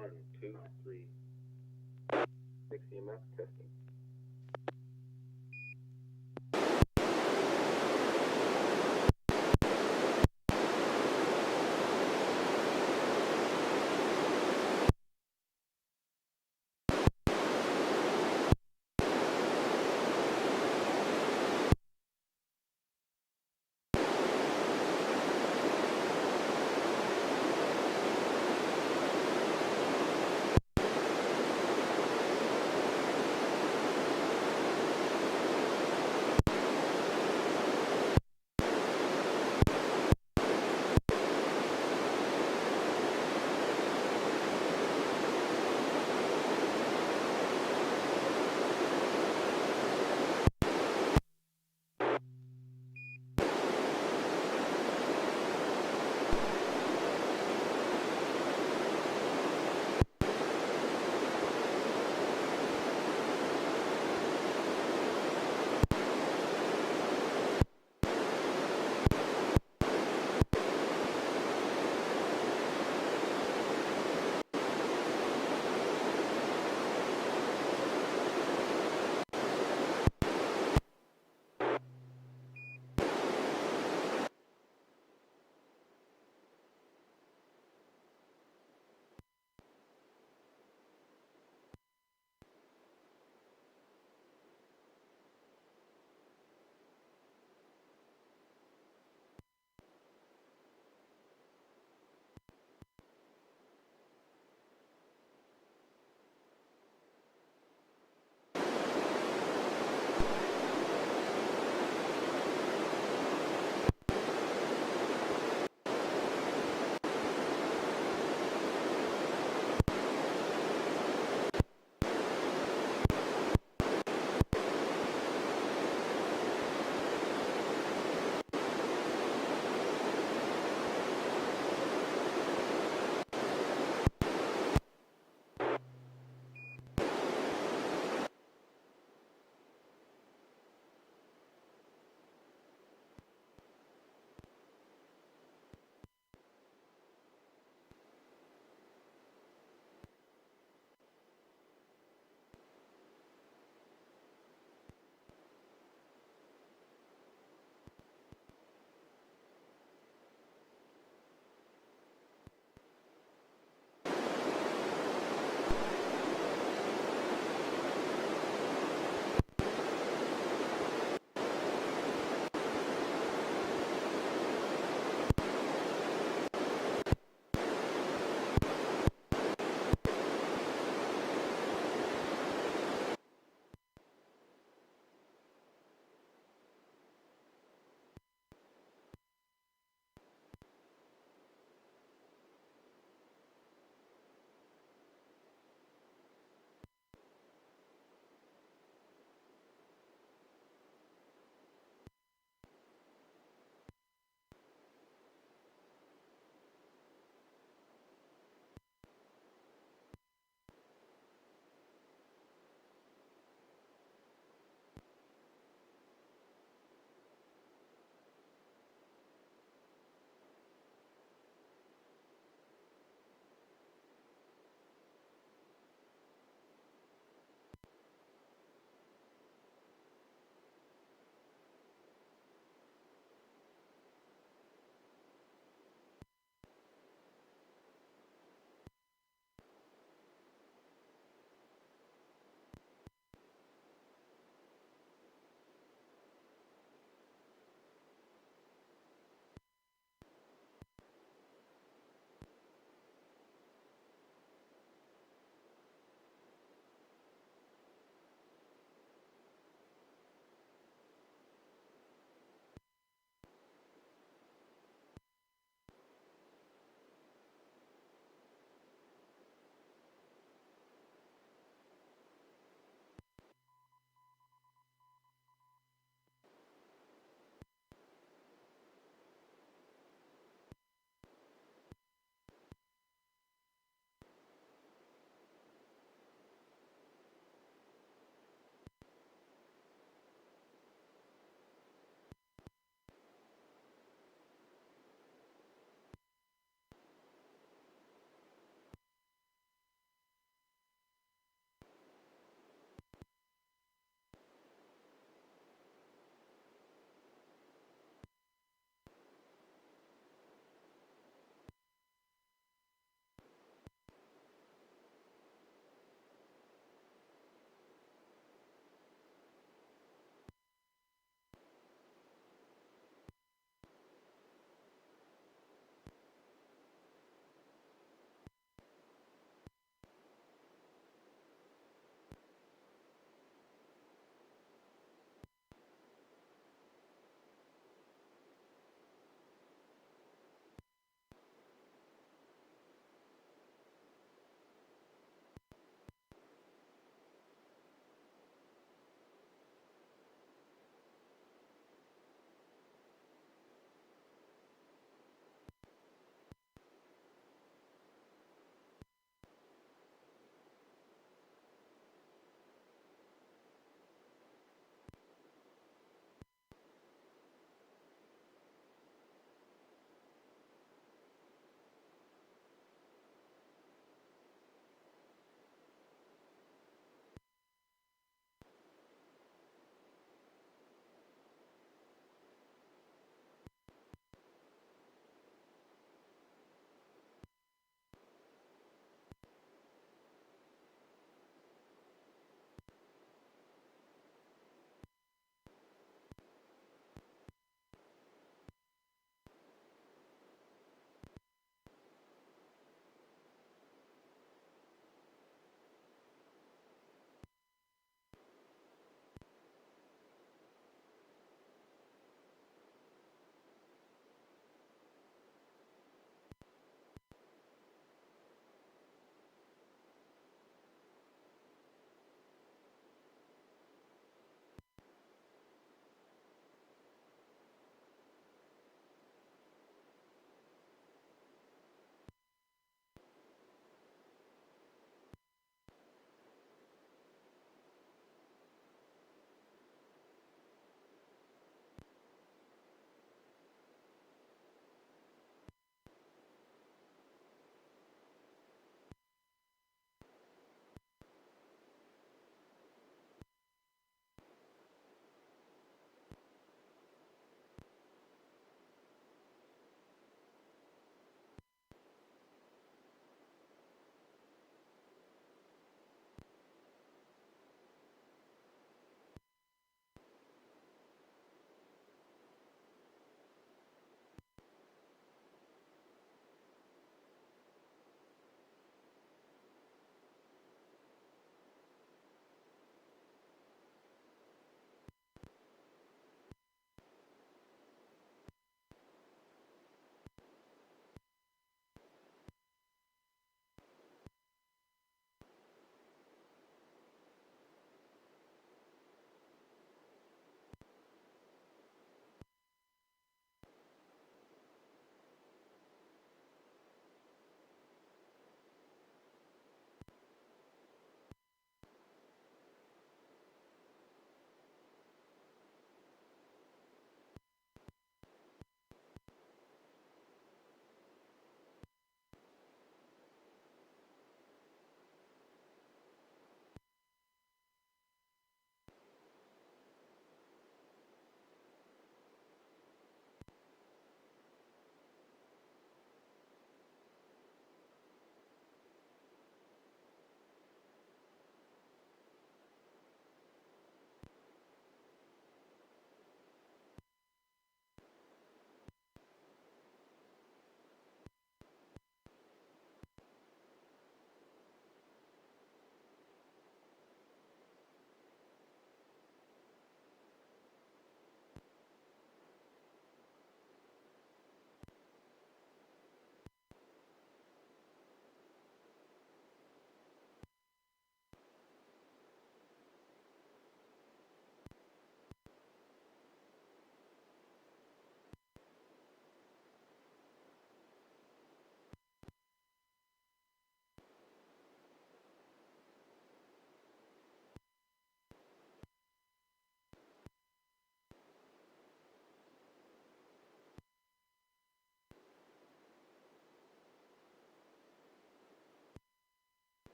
1, 2, 3. 6 EMF testing.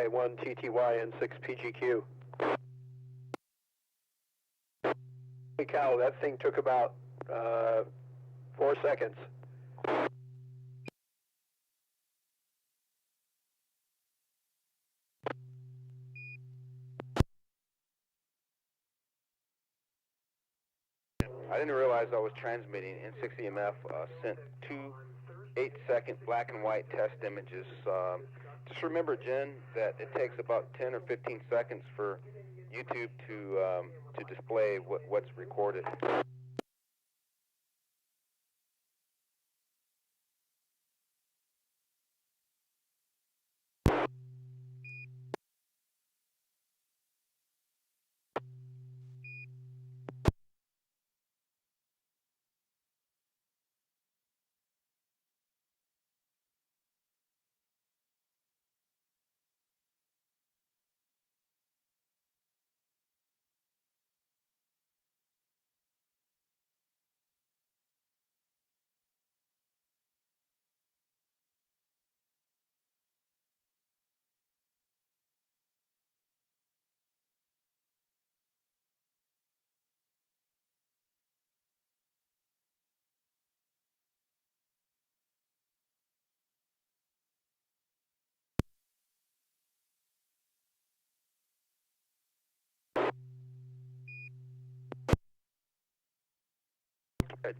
1 TTY N6 PGQ. Holy cow, that thing took about 4 seconds. I didn't realize I was transmitting. N6EMF sent two 8-second black and white test images. Just remember, Jen, that it takes about 10 or 15 seconds for YouTube to display what's recorded.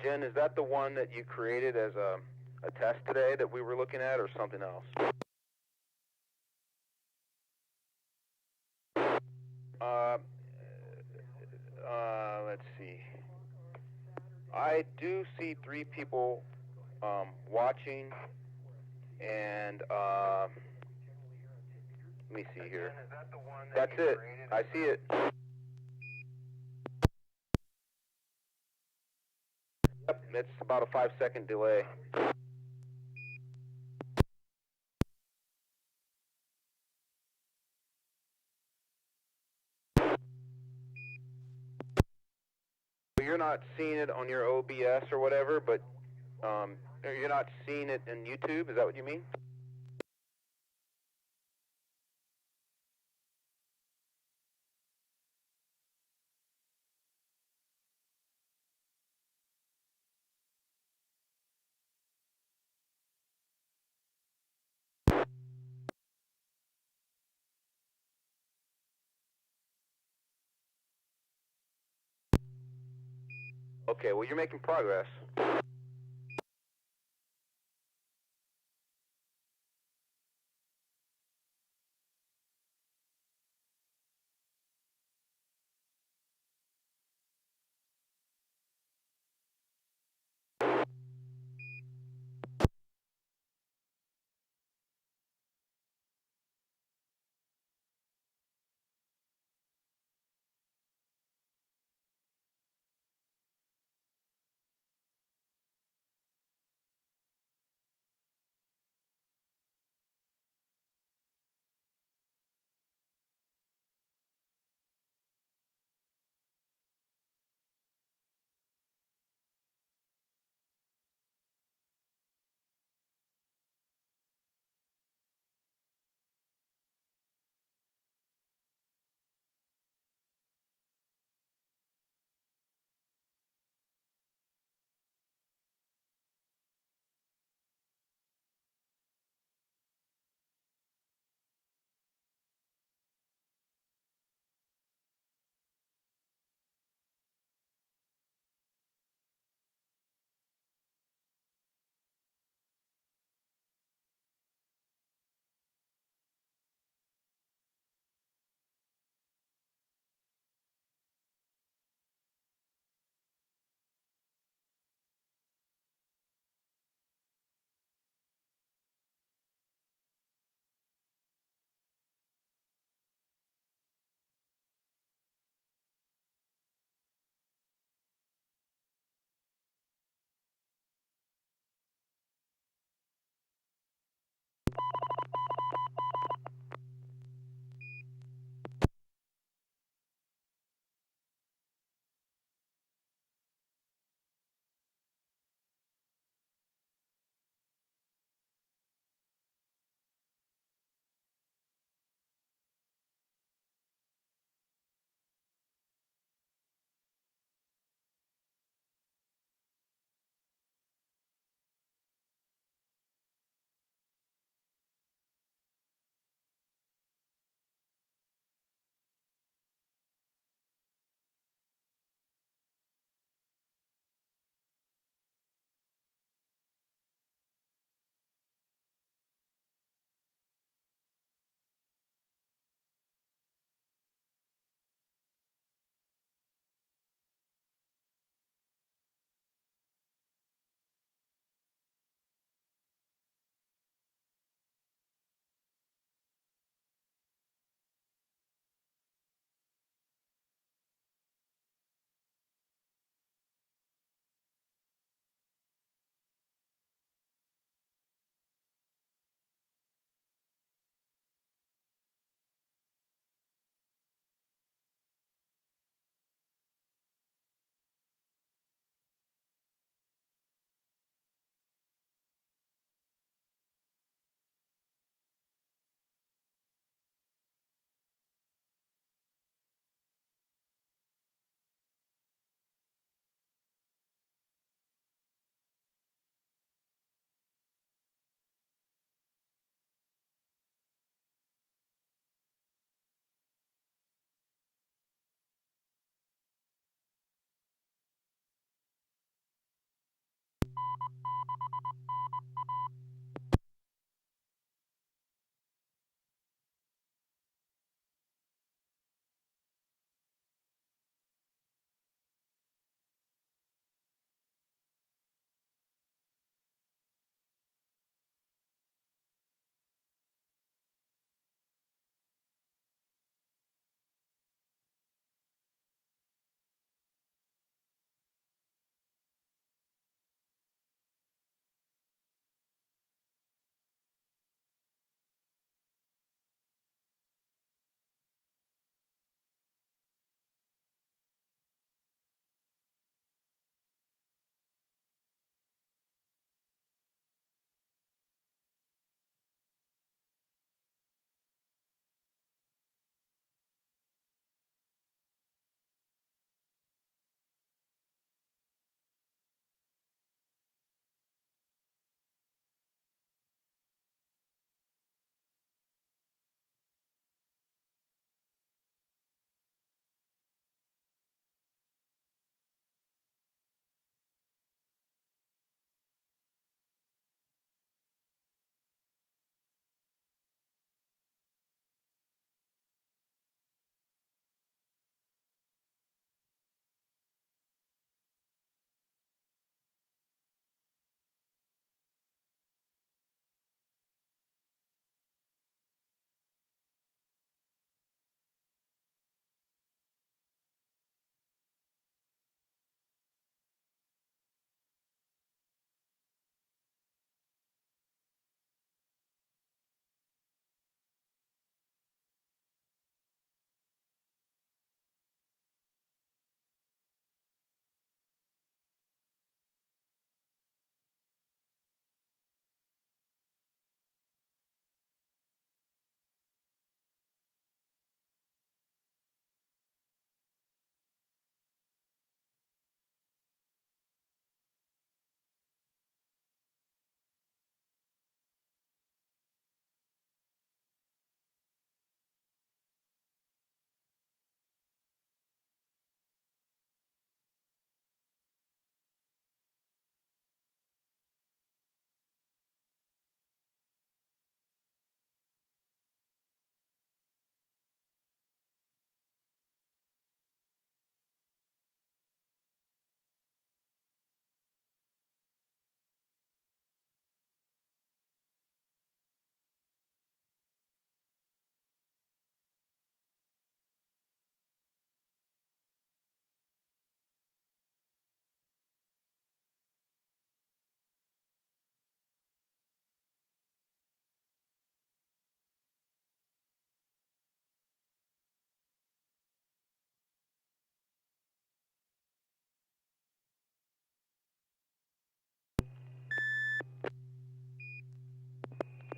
Jen, is that the one that you created as a test today that we were looking at, or something else? Let's see. I do see 3 people watching, and let me see here. That's it. I see it. Yep, it's about a 5-second delay. You're not seeing it on your OBS or whatever, but you're not seeing it in YouTube. Is that what you mean? Okay, well, you're making progress.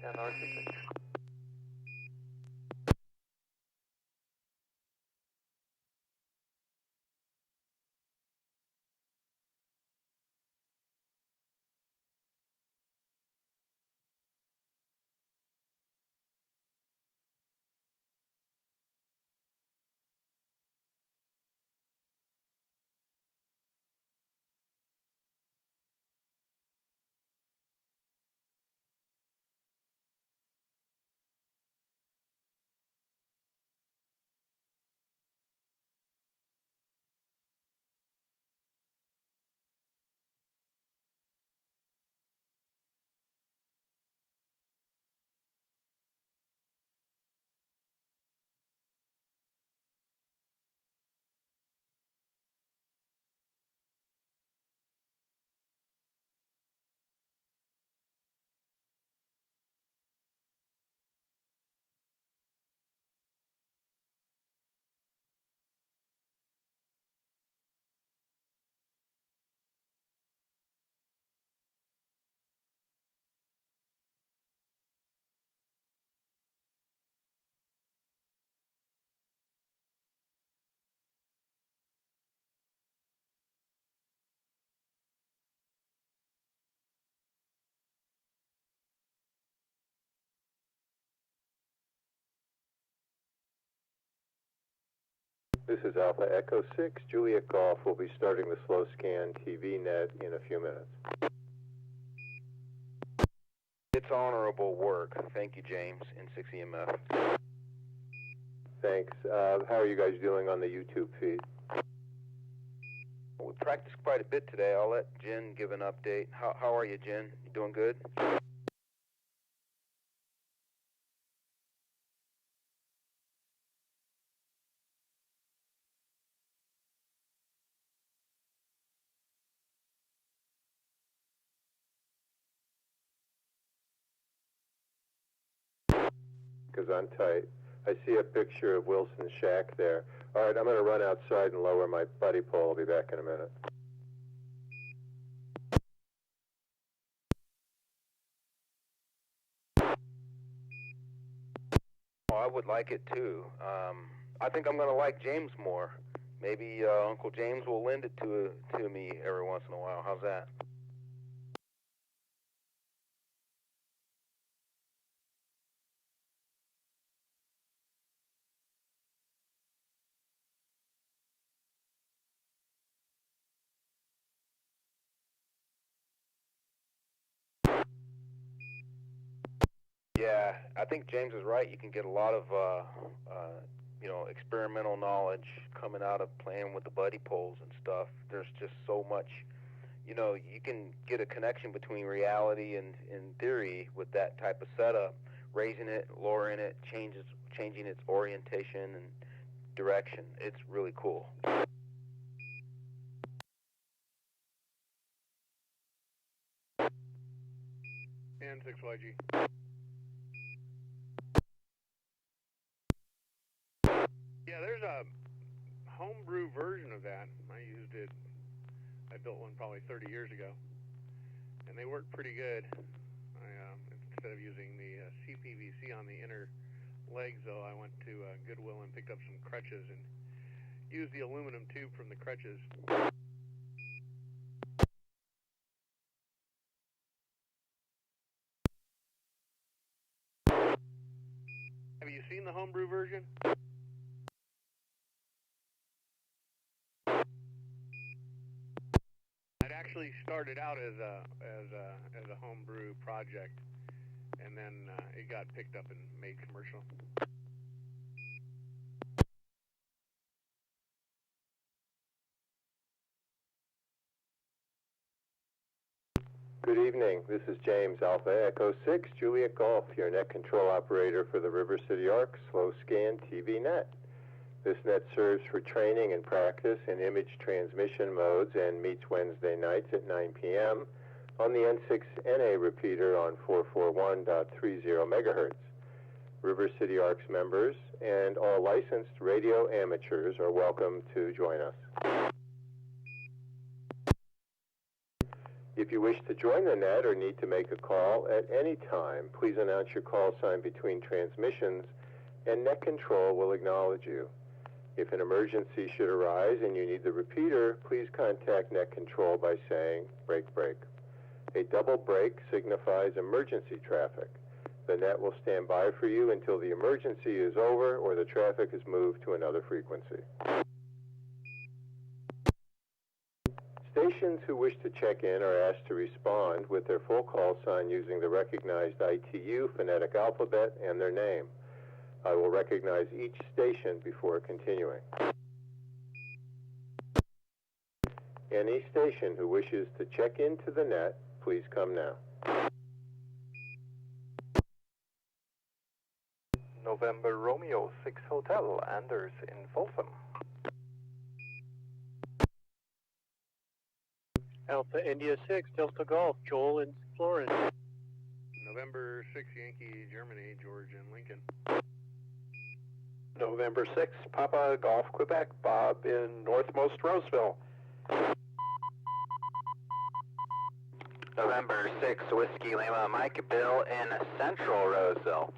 And RTC. This is Alpha Echo 6, Juliet Golf. We'll be starting the slow scan TV net in a few minutes. It's honorable work. Thank you, James, N6EMF. Thanks. How are you guys doing on the YouTube feed? We practiced quite a bit today. I'll let Jen give an update. How are you, Jen? You doing good? Because I'm tight. I see a picture of Wilson's shack there. All right, I'm going to run outside and lower my buddy pole. I'll be back in a minute. Oh, I would like it too. I think I'm going to like James more. Maybe Uncle James will lend it to me every once in a while. How's that? Yeah, I think James is right. You can get a lot of, experimental knowledge coming out of playing with the buddy poles and stuff. There's just so much, you can get a connection between reality and theory with that type of setup, raising it, lowering it, changing its orientation and direction. It's really cool. N6YG. Yeah, there's a homebrew version of that. I used it. I built one probably 30 years ago, and they work pretty good. Instead of using the CPVC on the inner legs, though, I went to Goodwill and picked up some crutches and used the aluminum tube from the crutches. Have you seen the homebrew version? It actually started out as a homebrew project, and then it got picked up and made commercial. Good evening. This is James, Alpha Echo 6, Juliet Golf, your net control operator for the River City Arc Slow Scan TV Net. This net serves for training and practice in image transmission modes and meets Wednesday nights at 9 p.m. on the N6NA repeater on 441.30 megahertz. River City Arc's members and all licensed radio amateurs are welcome to join us. If you wish to join the net or need to make a call at any time, please announce your call sign between transmissions and Net Control will acknowledge you. If an emergency should arise and you need the repeater, please contact Net Control by saying, break, break. A double break signifies emergency traffic. The net will stand by for you until the emergency is over or the traffic is moved to another frequency. Stations who wish to check in are asked to respond with their full call sign using the recognized ITU phonetic alphabet and their name. I will recognize each station before continuing. Any station who wishes to check into the net, please come now. November Romeo 6 Hotel, Anders in Folsom. Alpha India 6 Delta Golf, Joel in Florida. November 6 Yankee Germany, George in Lincoln. November 6 Papa Golf Quebec, Bob in Northmost Roseville. November 6 Whiskey Lima Mike, Bill in Central Roseville.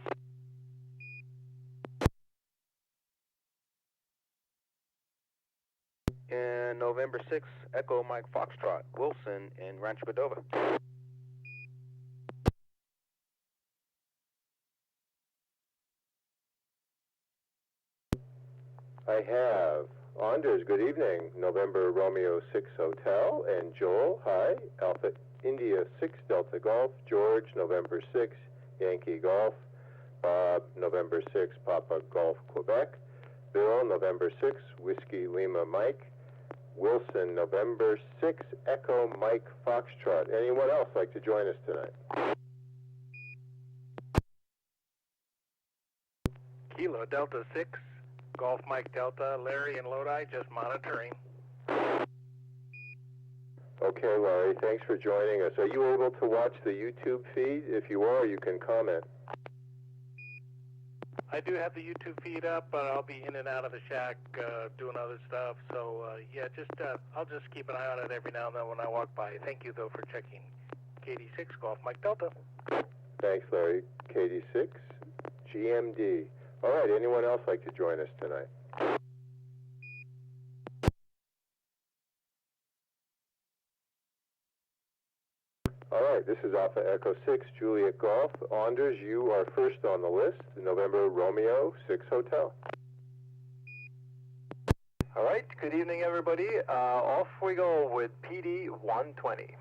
And November 6 Echo Mike Foxtrot, Wilson in Rancho Cordova. I have Anders, good evening, November Romeo 6 Hotel, and Joel, hi, Alpha India 6 Delta Golf, George, November 6 Yankee Golf, Bob, November 6 Papa Golf Quebec, Bill, November 6 Whiskey Lima Mike, Wilson, November 6 Echo Mike Foxtrot. Anyone else like to join us tonight? Kilo Delta 6, Golf Mike Delta, Larry in Lodi, just monitoring. Okay, Larry, thanks for joining us. Are you able to watch the YouTube feed? If you are, you can comment. I do have the YouTube feed up, but I'll be in and out of the shack doing other stuff. So, yeah, I'll just keep an eye on it every now and then when I walk by. Thank you, though, for checking KD6 Golf Mike Delta. Thanks, Larry. KD6, GMD. All right, anyone else like to join us tonight? All right, this is Alpha Echo 6, Juliet Golf. Anders, you are first on the list, November Romeo 6 Hotel. All right, good evening, everybody. Off we go with PD 120.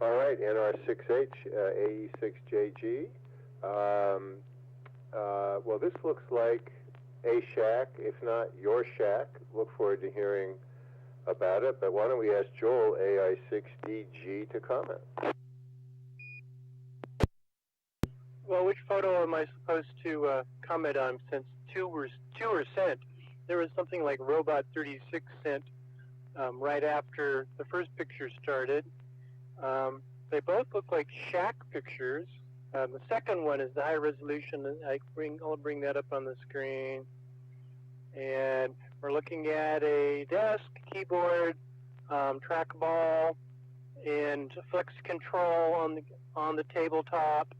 All right, NR6H, AE6JG. Well, this looks like a shack, if not your shack. Look forward to hearing about it, but why don't we ask Joel, AI6DG, to comment? Well, which photo am I supposed to comment on, since two were sent? There was something like Robot 36 sent right after the first picture started. They both look like shack pictures. The second one is the high resolution. I'll bring that up on the screen. And we're looking at a desk, keyboard, trackball, and flex control on the tabletop.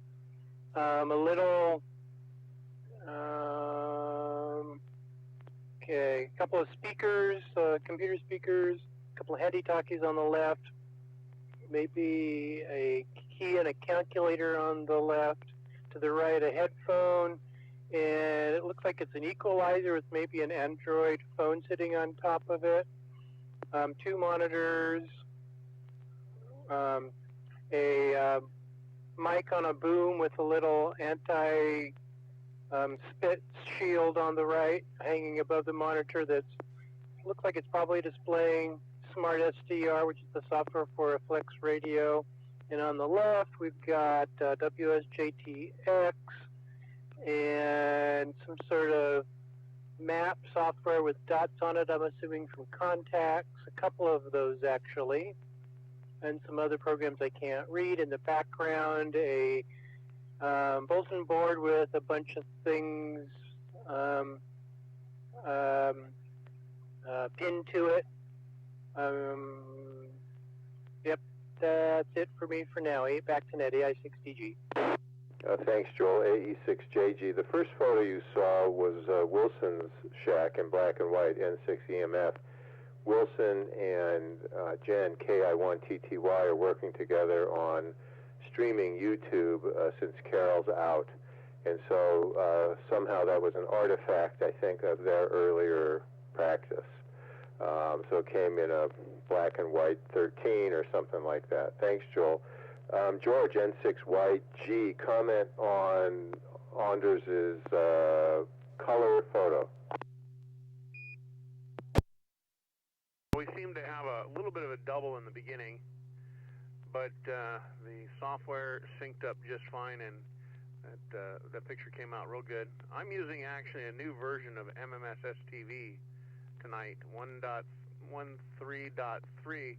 A couple of speakers, computer speakers, a couple of handy-talkies on the left, maybe a key and a calculator on the left, to the right a headphone, and it looks like it's an equalizer with maybe an Android phone sitting on top of it, two monitors, a mic on a boom with a little anti-spit shield on the right hanging above the monitor that looks like it's probably displaying Smart SDR, which is the software for a flex radio. And on the left, we've got WSJTX and some sort of map software with dots on it, I'm assuming from contacts, a couple of those actually, and some other programs I can't read. In the background, a bulletin board with a bunch of things pinned to it. Yep, that's it for me for now. Back to Net, AI6DG. Thanks, Joel. AE6JG. The first photo you saw was Wilson's shack in black and white, N6EMF. Wilson and Jen, KI1TTY, are working together on streaming YouTube since Carol's out. And so somehow that was an artifact, I think, of their earlier practice. So it came in a black and white 13 or something like that. Thanks, Joel. George, N6YG, comment on Anders' color photo. We seem to have a little bit of a double in the beginning, but the software synced up just fine, and that picture came out real good. I'm using actually a new version of MMS STV tonight, 1.13.3.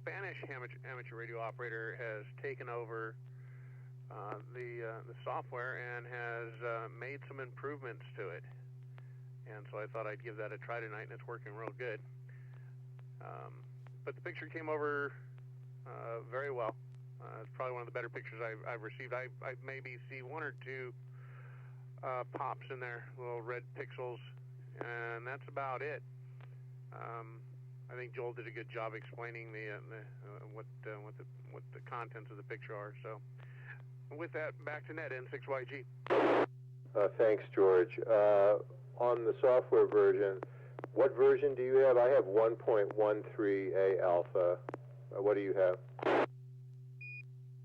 Spanish amateur radio operator has taken over the software and has made some improvements to it, and so I thought I'd give that a try tonight, and it's working real good. But the picture came over very well. It's probably one of the better pictures I've received. I maybe see one or two pops in there, little red pixels, and that's about it. I think Joel did a good job explaining what the contents of the picture are. So, with that, back to Net, N6YG. Thanks, George. On the software version, what version do you have? I have 1.13A alpha. What do you have?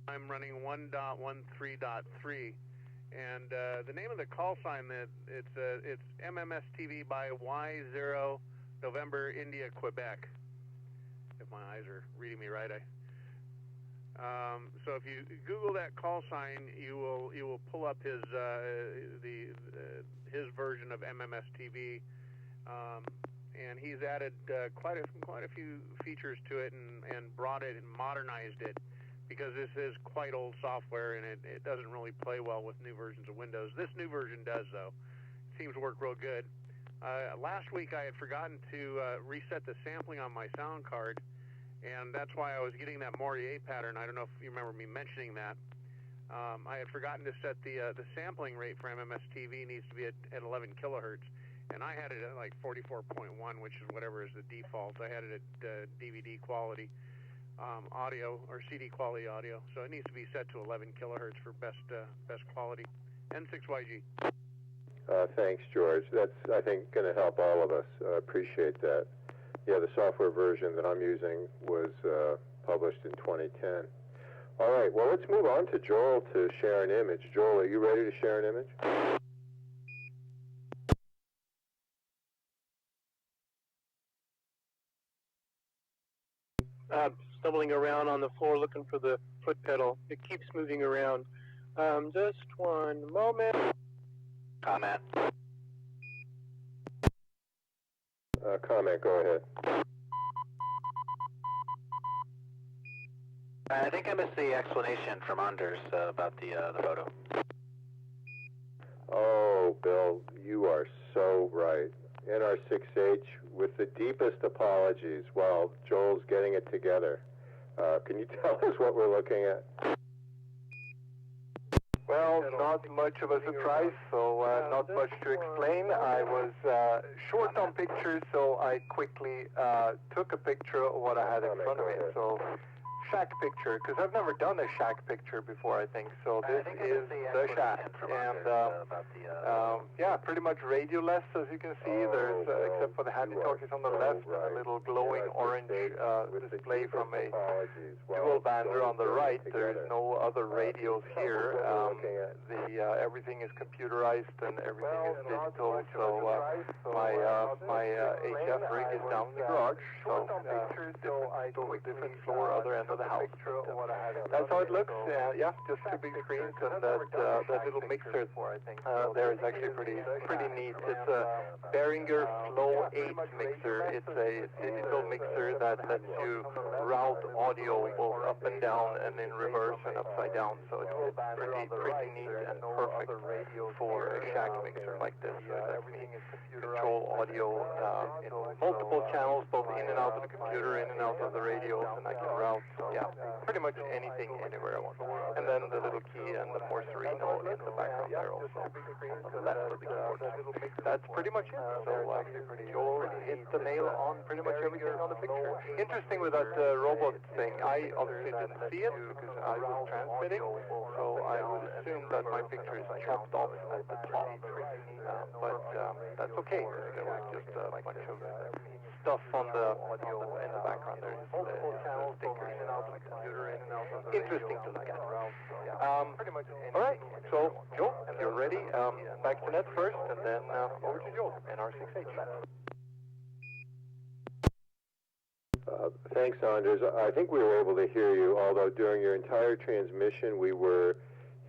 I'm running 1.13.3, and the name of the call sign it's MMS TV by Y0 November India Quebec. If my eyes are reading me right, so if you Google that call sign, you will pull up his version of MMS TV. And he's added quite a few features to it and brought it and modernized it, because this is quite old software and it doesn't really play well with new versions of Windows. This new version does, though. It seems to work real good. Last week I had forgotten to reset the sampling on my sound card, and that's why I was getting that Morier pattern. I don't know if you remember me mentioning that. I had forgotten to set the sampling rate for MMS TV needs to be at 11 kilohertz. And I had it at like 44.1, which is whatever is the default. I had it at DVD quality audio or CD quality audio, so it needs to be set to 11 kilohertz for best quality. N6YG. Thanks, George. That's, I think, going to help all of us. I appreciate that. Yeah, the software version that I'm using was published in 2010. All right, well, let's move on to Joel to share an image. Joel, are you ready to share an image? Stumbling around on the floor looking for the foot pedal. It keeps moving around. Just one moment. Comment. Comment, go ahead. I think I missed the explanation from Anders about the photo. Oh, Bill, you are so right. NR6H, with the deepest apologies, while Joel's getting it together. Can you tell us what we're looking at? Well, not much of a surprise, so not much to explain. I was short on pictures, so I quickly took a picture of what I had in front of me. So, shack picture, because I've never done a shack picture before, I think. So this is the shack, and yeah, pretty much radioless, as you can see. There's, except for the handy talkies on the left, a little glowing orange display from a dual bander on the right. There's no other radios here. Everything is computerized and everything is digital. So my HF rig is down in the garage. So different floor, other end of the house. That's how it looks. Yeah, just two big screens, and that little mixer there is actually pretty neat. It's a Behringer Flow 8 mixer. It's a digital mixer that lets you route audio both up and down and in reverse and upside down. So it's pretty neat and perfect for a shack mixer like this. Lets me control audio in multiple channels, both in and out of the computer, in and out of the radios, and I can route, yeah, pretty much anything, anywhere I want. And then the little key and the Porcerino in the background there also, on the left of the keyboard. That's pretty much it. So Joel hit the nail on pretty much everything on the picture. Interesting with that robot thing, I obviously didn't see it because I was transmitting, so I would assume that my picture is chopped off at the top. But that's okay. There was just a bunch of stuff in the background there. Stickers and out of the computer. Interesting to look at. All right, so Joe, if you're ready, back to Net first, and then over to Joe, NR6H. Thanks, Anders. I think we were able to hear you, although during your entire transmission we were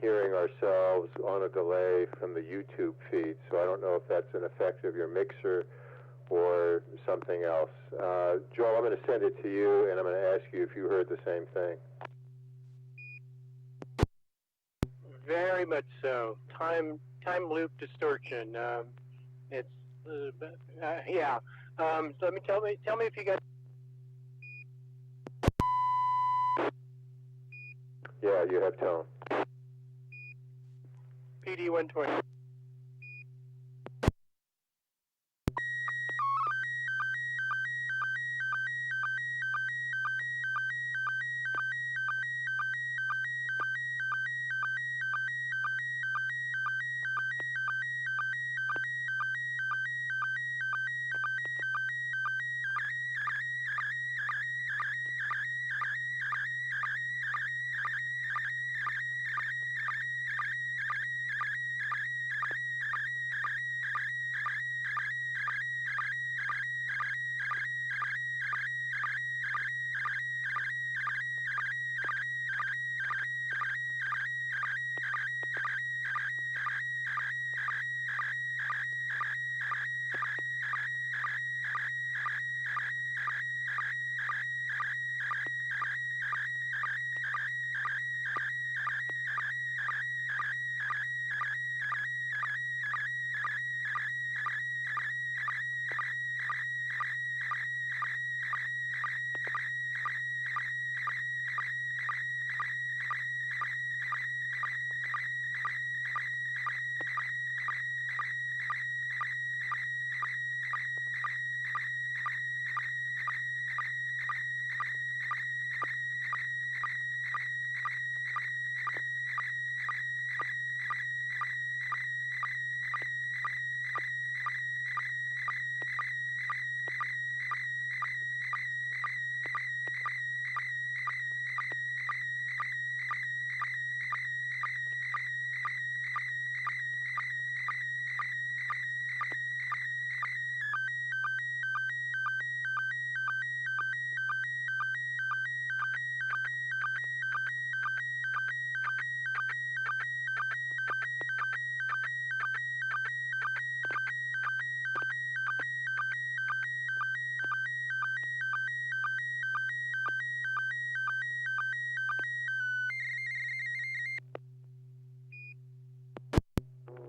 hearing ourselves on a delay from the YouTube feed, so I don't know if that's an effect of your mixer or something else. Joel, I'm going to send it to you, and I'm going to ask you if you heard the same thing. Very much so. Time loop distortion. It's yeah. So let me tell me if you got. Yeah, you have tone. PD 120.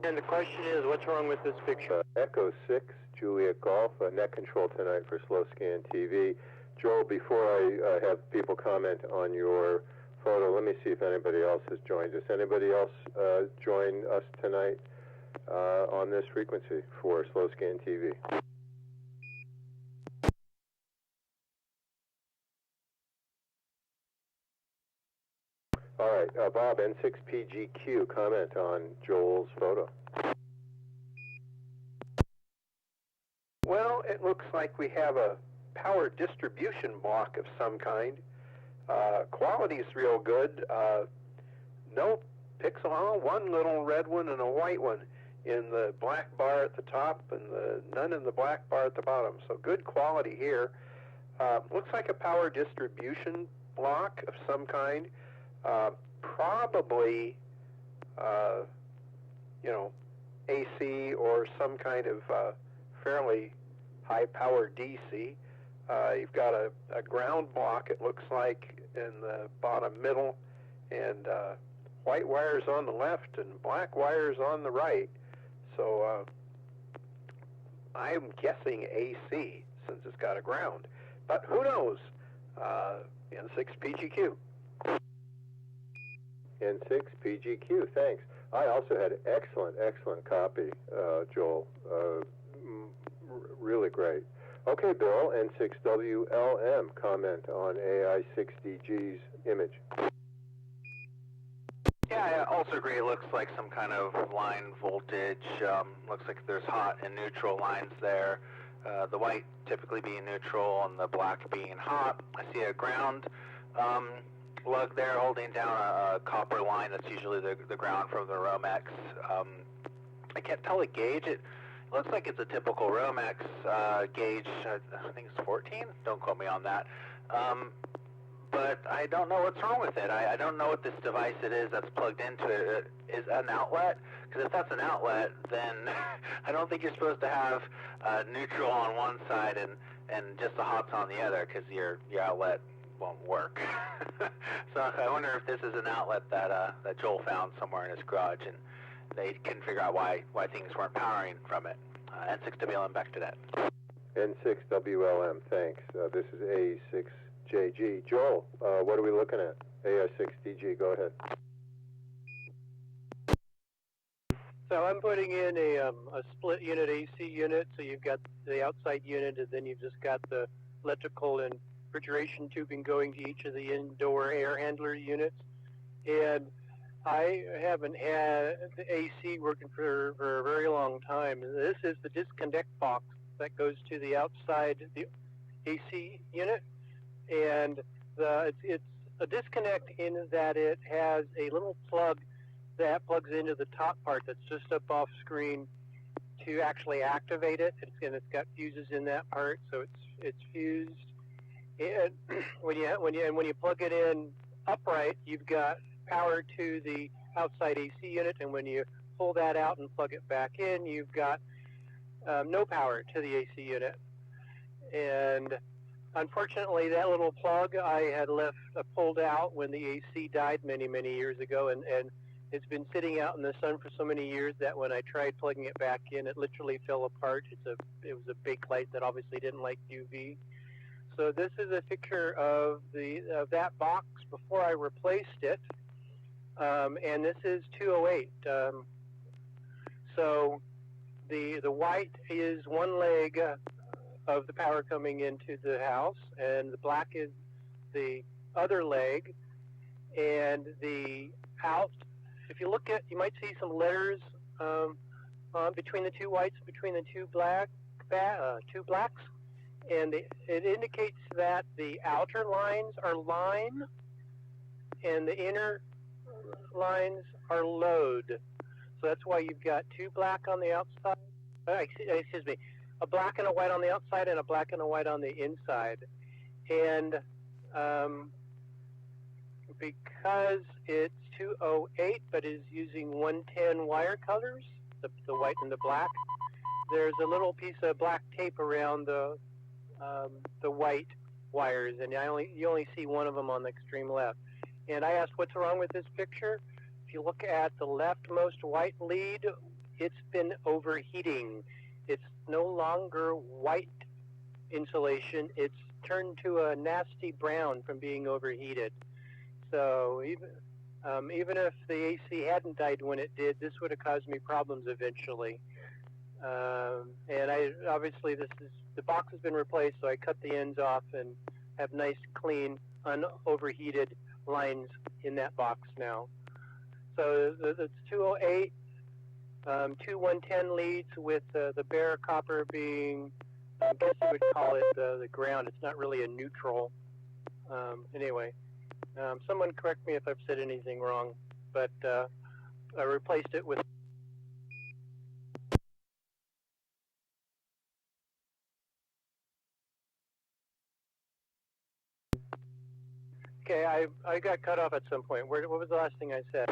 And the question is, what's wrong with this picture? Echo 6, Juliet Golf, net control tonight for Slow Scan TV. Joel, before I have people comment on your photo, let me see if anybody else has joined us. Anybody else join us tonight on this frequency for Slow Scan TV? All right, Bob, N6PGQ, comment on Joel's photo. Well, it looks like we have a power distribution block of some kind. Quality's real good. No pixel, one little red one and a white one in the black bar at the top and none in the black bar at the bottom. So good quality here. Looks like a power distribution block of some kind. Probably, AC or some kind of fairly high power DC. You've got a ground block, it looks like, in the bottom middle, and white wires on the left and black wires on the right. So I'm guessing AC since it's got a ground. But who knows? N6PGQ. N6PGQ, thanks. I also had excellent copy, Joel. Really great. Okay, Bill, N6WLM, comment on AI6DG's image. Yeah, I also agree. It looks like some kind of line voltage. Looks like there's hot and neutral lines there. The white typically being neutral and the black being hot. I see a ground lug there holding down a copper line. That's usually the ground from the Romex. I can't tell the gauge. It looks like it's a typical Romex gauge. I think it's 14. Don't quote me on that. But I don't know what's wrong with it. I don't know what this device it is that's plugged into it. Is an outlet? Because if that's an outlet, then I don't think you're supposed to have neutral on one side and just the hots on the other, because your outlet won't work. So I wonder if this is an outlet that Joel found somewhere in his garage, and they couldn't figure out why things weren't powering from it. N6WLM, back to that. N6WLM, thanks. This is A6JG. Joel, what are we looking at? AI6DG, go ahead. So I'm putting in a split unit AC unit, so you've got the outside unit, and then you've just got the electrical and refrigeration tubing going to each of the indoor air handler units. And I haven't had the AC working for a very long time. This is the disconnect box that goes to the outside the AC unit, and it's a disconnect in that it has a little plug that plugs into the top part that's just up off screen to actually activate it. And it's got fuses in that part, so it's fused. And when you plug it in upright, you've got power to the outside AC unit, and when you pull that out and plug it back in, you've got no power to the AC unit. And unfortunately, that little plug I had left pulled out when the AC died many years ago, and it's been sitting out in the sun for so many years that when I tried plugging it back in, it literally fell apart. It was a big light that obviously didn't like UV. So this is a picture of that box before I replaced it, and this is 208. So the white is one leg of the power coming into the house, and the black is the other leg, and the out. If you look at, you might see some letters between the two whites, between the two blacks, and it indicates that the outer lines are line and the inner lines are load. So that's why you've got two black on the outside. Excuse me, a black and a white on the outside and a black and a white on the inside. And because it's 208 but is using 110 wire colors, the white and the black, there's a little piece of black tape around the white wires, and you only see one of them on the extreme left. And I asked what's wrong with this picture. If you look at the leftmost white lead it's been overheating. It's no longer white insulation. It's turned to a nasty brown from being overheated. So even if the AC hadn't died when it did, this would have caused me problems eventually. And obviously the box has been replaced, so I cut the ends off and have nice, clean, unoverheated lines in that box now. So it's 208, 2 110 leads with the bare copper being, I guess you would call it the ground. It's not really a neutral. Anyway, someone correct me if I've said anything wrong, but I replaced it with Okay, I got cut off at some point. What was the last thing I said?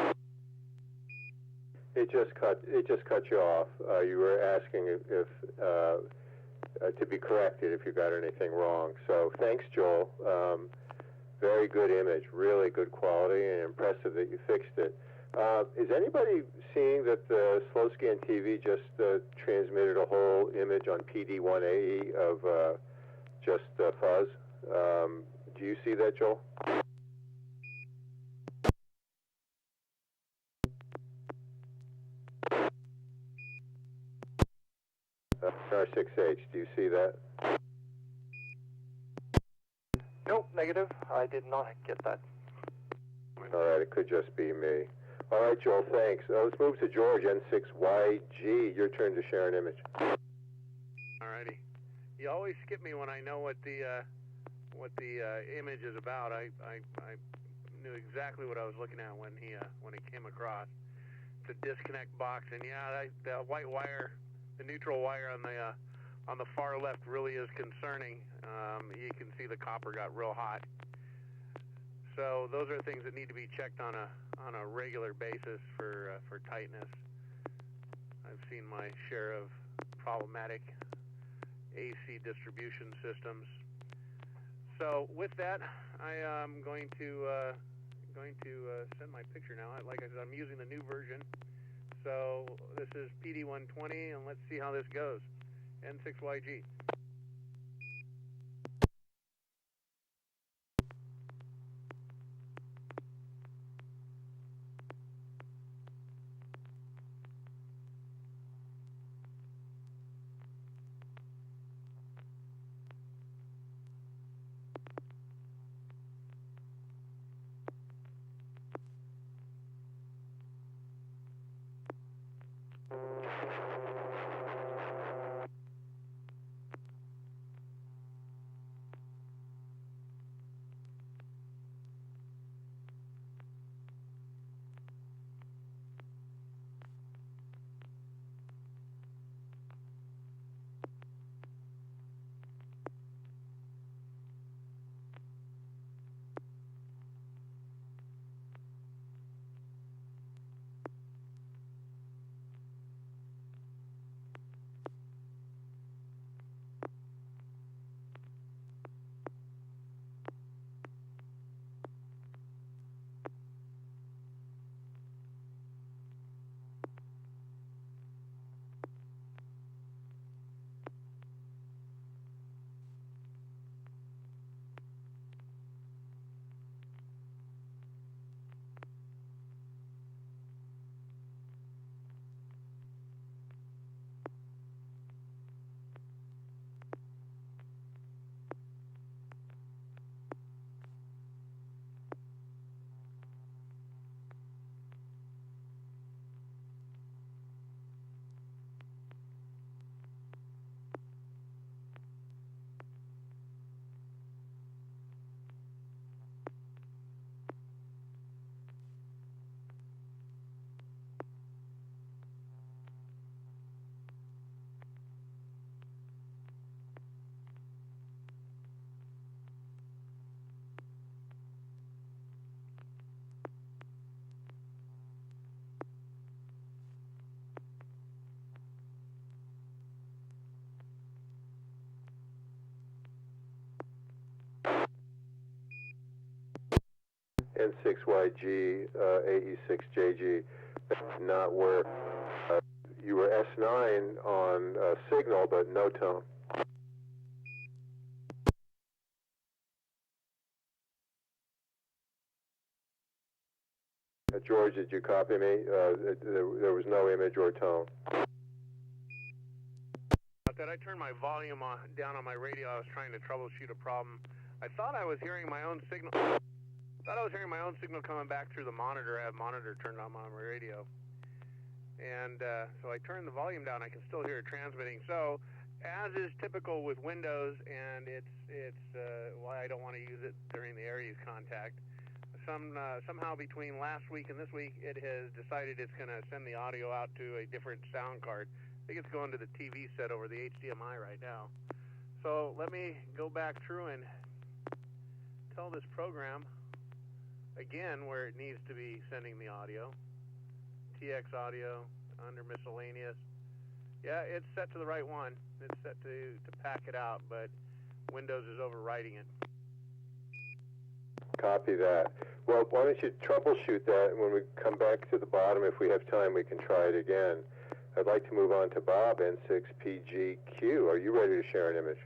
It just cut you off. You were asking if to be corrected if you got anything wrong. So thanks, Joel. Very good image, really good quality, and impressive that you fixed it. Is anybody seeing that the slow scan TV just transmitted a whole image on PD1AE of just fuzz? Do you see that, Joel? R6H, do you see that? Nope, negative. I did not get that. All right, it could just be me. All right, Joel, thanks. Let's move to George, N6YG. Your turn to share an image. Alrighty. You always skip me when I know what the image is about. I knew exactly what I was looking at when he came across. It's a disconnect box, and yeah, the white wire, the neutral wire on the far left really is concerning. You can see the copper got real hot. So those are things that need to be checked on a regular basis for tightness. I've seen my share of problematic AC distribution systems. So with that, I am going to send my picture now. Like I said, I'm using the new version. So this is PD120, and let's see how this goes. N6YG. N6YG, AE6JG, that did not work. you were S9 on signal, but no tone. George, did you copy me? There was no image or tone. That I turned my volume down on my radio. I was trying to troubleshoot a problem. I thought I was hearing my own signal. Coming back through the monitor. I have monitor turned on my radio, and so I turned the volume down. I can still hear it transmitting. So, as is typical with Windows, and it's why I don't want to use it during the Aries contact. Somehow between last week and this week, it has decided it's going to send the audio out to a different sound card. I think it's going to the TV set over the HDMI right now. So let me go back through and tell this program again where it needs to be sending the audio. TX audio under miscellaneous. Yeah, it's set to the right one. It's set to pack it out, but Windows is overwriting it. Copy that. Well, why don't you troubleshoot that, and when we come back to the bottom, if we have time, we can try it again. I'd like to move on to Bob, N6PGQ. Are you ready to share an image?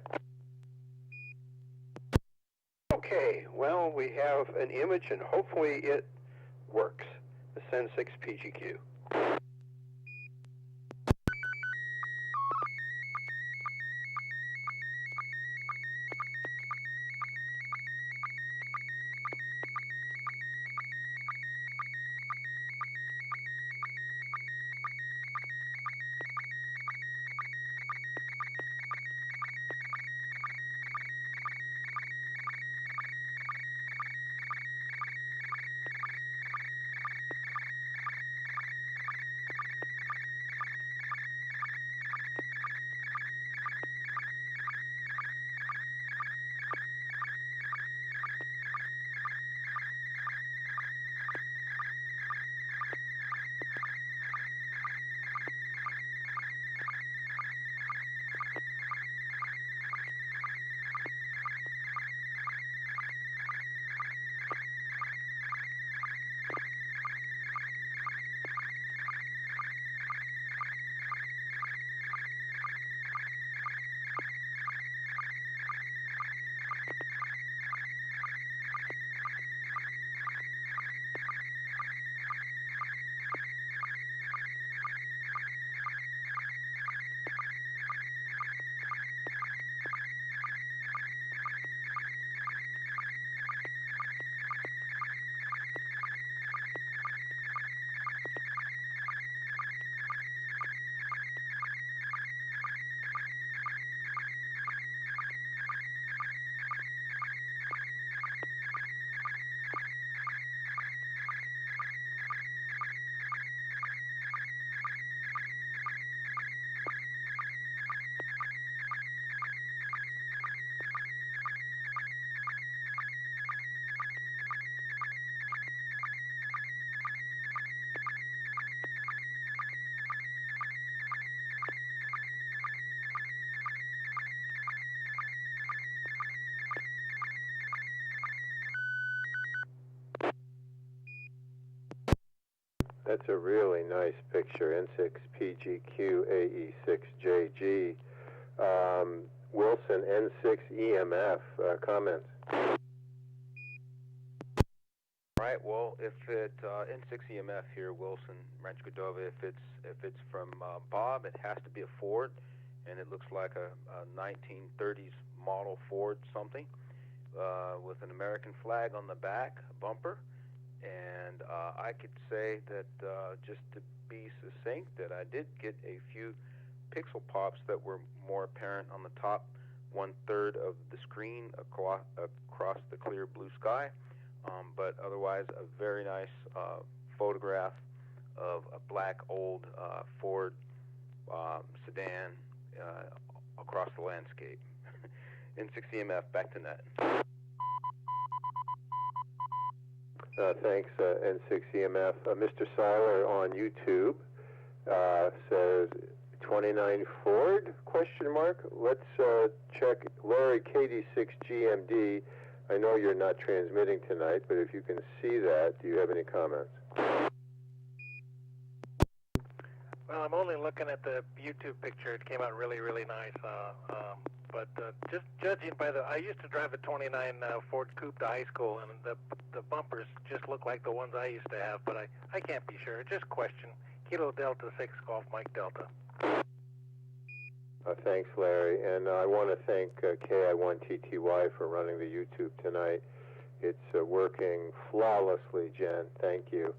Okay, well, we have an image, and hopefully it works. The N6PGQ. That's a really nice picture, N6PGQ-AE6JG. Wilson, N6EMF, comments? Right. Well, if it N6EMF here, Wilson, Rancho Cordova, if it's from Bob, it has to be a Ford, and it looks like a 1930s model Ford something with an American flag on the back bumper. And I could say that just to be succinct, that I did get a few pixel pops that were more apparent on the top 1/3 of the screen across the clear blue sky, but otherwise a very nice photograph of a black old Ford sedan across the landscape. N6EMF, back to net. Thanks, N6EMF. Mr. Seiler on YouTube says 29 Ford, question mark. Let's check Larry KD6GMD. I know you're not transmitting tonight, but if you can see that, do you have any comments? Well, Well, I'm only looking at the YouTube picture. It came out really, really nice. But just judging by I used to drive a 29 Ford Coupe to high school, and the bumpers just look like the ones I used to have, but I can't be sure. Just question. Kilo Delta 6 Golf Mike Delta. Thanks, Larry. And I want to thank KI1TTY for running the YouTube tonight. It's working flawlessly, Jen. Thank you.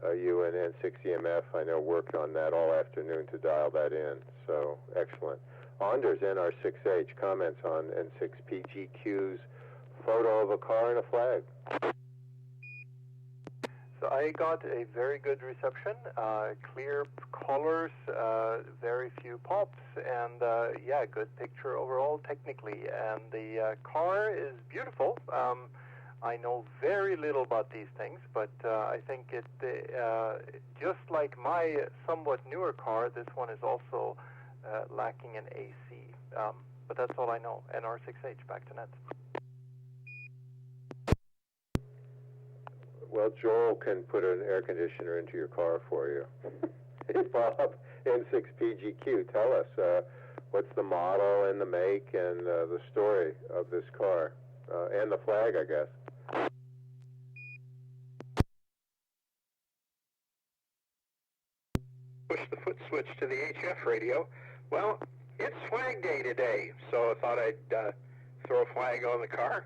You and N6EMF, I know, worked on that all afternoon to dial that in. So, excellent. Anders, NR6H, comments on N6PGQ's photo of a car and a flag. So I got a very good reception, clear colors, very few pops, and yeah, good picture overall technically. And the car is beautiful. I know very little about these things, but I think it, just like my somewhat newer car, this one is also lacking an AC. But that's all I know. NR6H, back to Net. Well, Joel can put an air conditioner into your car for you. Hey, Bob, N6PGQ, tell us, what's the model and the make and the story of this car? And the flag, I guess. Push the foot switch to the HF radio. Well, it's Flag Day today, so I thought I'd throw a flag on the car.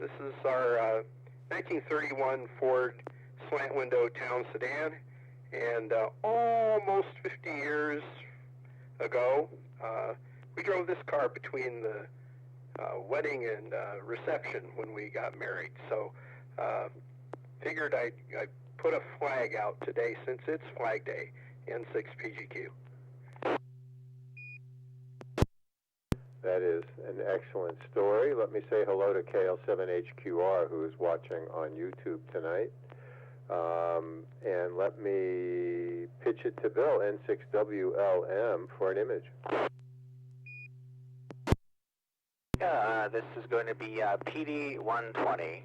This is our 1931 Ford slant window town sedan, and almost 50 years ago, we drove this car between the wedding and reception when we got married. So figured I'd put a flag out today since it's Flag Day, N6PGQ. That is an excellent story. Let me say hello to KL7HQR, who is watching on YouTube tonight. And let me pitch it to Bill, N6WLM, for an image. This is going to be PD120.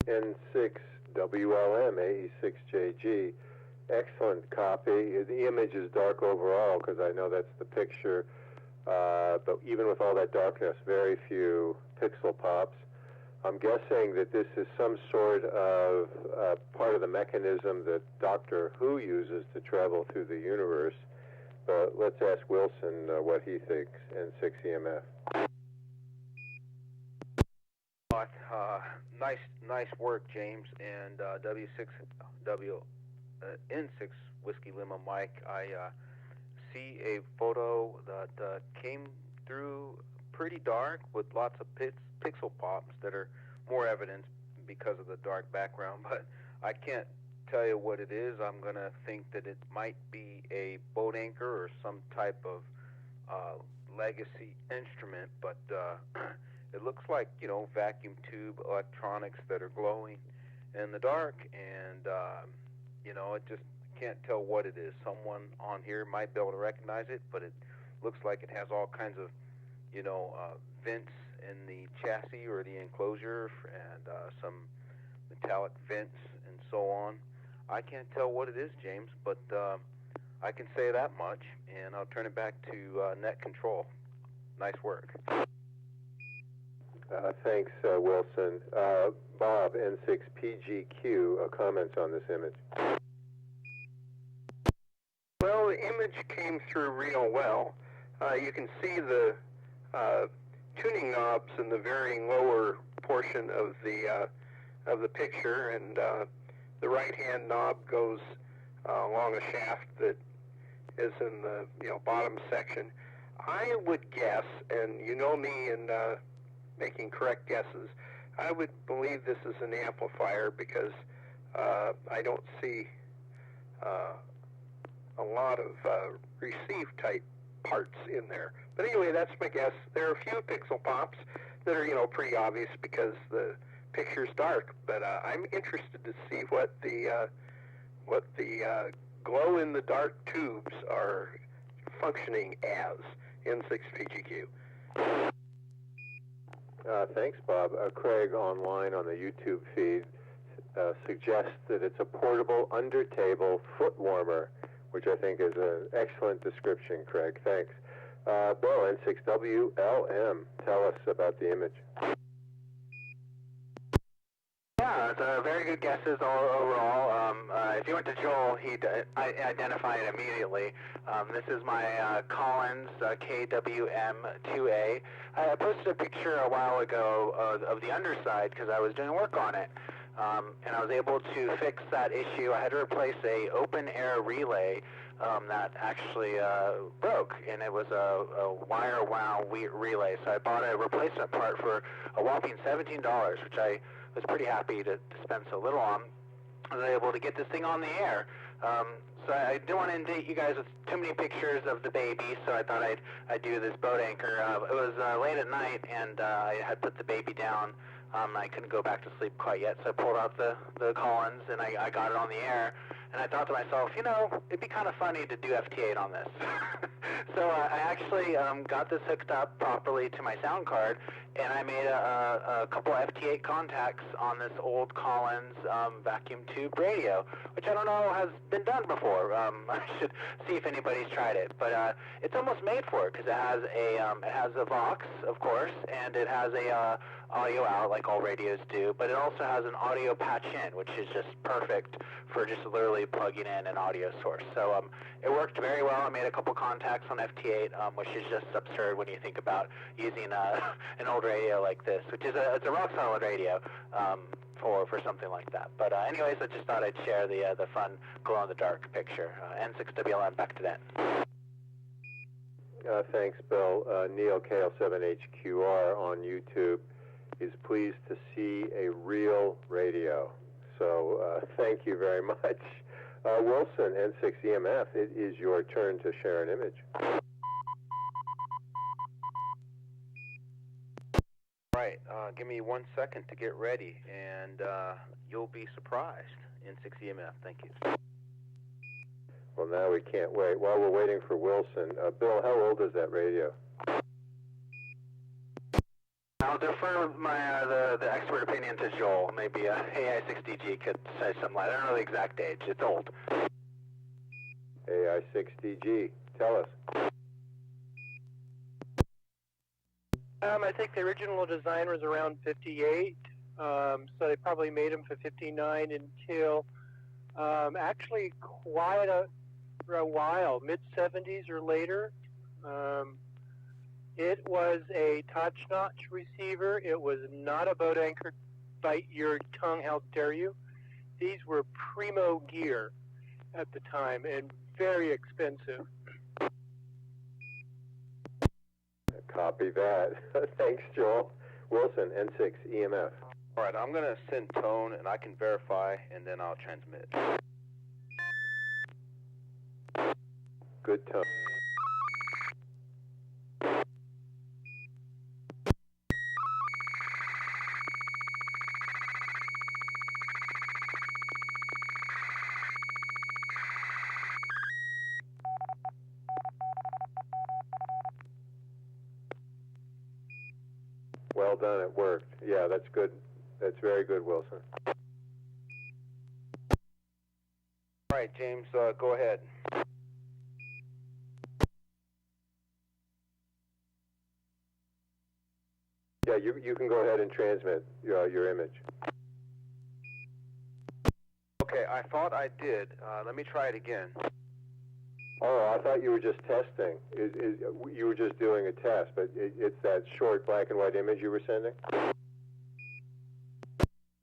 N6WLM AE6JG. Excellent copy. The image is dark overall because I know that's the picture, but even with all that darkness, very few pixel pops. I'm guessing that this is some sort of part of the mechanism that Doctor Who uses to travel through the universe. But let's ask Wilson what he thinks. N6EMF. Nice work, James, and N6 Whiskey Lima Mike. I see a photo that came through pretty dark with lots of pixel pops that are more evidence because of the dark background, but I can't tell you what it is. I'm going to think that it might be a boat anchor or some type of legacy instrument, but it looks like, you know, vacuum tube electronics that are glowing in the dark, and you know, it just can't tell what it is. Someone on here might be able to recognize it, but it looks like it has all kinds of, you know, vents in the chassis or the enclosure, and some metallic vents and so on. I can't tell what it is, James, but I can say that much, and I'll turn it back to Net Control. Nice work. Thanks, Wilson. Bob, N6PGQ, comments on this image. Well, the image came through real well. You can see the tuning knobs in the very lower portion of the picture, and the right-hand knob goes along a shaft that is in the bottom section. I would guess, and you know me in making correct guesses, I would believe this is an amplifier because I don't see a lot of receive-type parts in there. But anyway, that's my guess. There are a few pixel pops that are, pretty obvious because the picture's dark. But I'm interested to see what the glow-in-the-dark tubes are functioning as in N6PGQ. Thanks, Bob. Craig, online on the YouTube feed, suggests that it's a portable under-table foot warmer, which I think is an excellent description, Craig. Thanks. Bill, N6WLM, tell us about the image. Yeah, it's very good guesses overall. If you went to Joel, he'd identify it immediately. This is my Collins KWM2A. I posted a picture a while ago of the underside because I was doing work on it. And I was able to fix that issue. I had to replace a open-air relay that actually broke, and it was a wire wound relay. So I bought a replacement part for a whopping $17, which I was pretty happy to spend so little on. I was able to get this thing on the air. So I didn't want to inundate you guys with too many pictures of the baby, so I thought I'd do this boat anchor. It was late at night, and I had put the baby down. I couldn't go back to sleep quite yet, so I pulled out the Collins, and I got it on the air. And I thought to myself, it'd be kind of funny to do FT8 on this. So I actually got this hooked up properly to my sound card, and I made a couple FT8 contacts on this old Collins vacuum tube radio, which I don't know has been done before. I should see if anybody's tried it, but it's almost made for it because it has a Vox, of course, and it has a audio out like all radios do, but it also has an audio patch in, which is just perfect for just literally plugging in an audio source. So it worked very well. I made a couple contacts on FT8, which is just absurd when you think about using an old radio like this, which is it's a rock solid radio for something like that. But anyways, I just thought I'd share the fun glow in the dark picture. N6WLM, back to that. Thanks, Bill. Neil KL7HQR on YouTube is pleased to see a real radio. So thank you very much. Wilson, N6EMF, it is your turn to share an image. Right, give me 1 second to get ready, and you'll be surprised. N6EMF, thank you. Well, now we can't wait. While we're waiting for Wilson, Bill, how old is that radio? I'll defer the expert opinion to Joel. Maybe AI6DG could say something like that. I don't know the exact age. It's old. AI6DG, tell us. I think the original design was around 58, So they probably made them for 59 until actually quite for a while, mid-70s or later. It was a touch-notch receiver. It was not about anchor, bite your tongue, how dare you. These were primo gear at the time and very expensive. Copy that. Thanks, Joel. Wilson, N6 EMF. All right, I'm going to send tone, and I can verify, and then I'll transmit. Good tone. Well done, it worked. Yeah, that's good. That's very good, Wilson. All right, James, go ahead. Yeah, you can go ahead and transmit your image. Okay, I thought I did. Let me try it again. Oh, I thought you were just testing. You were just doing a test, but it's that short black and white image you were sending?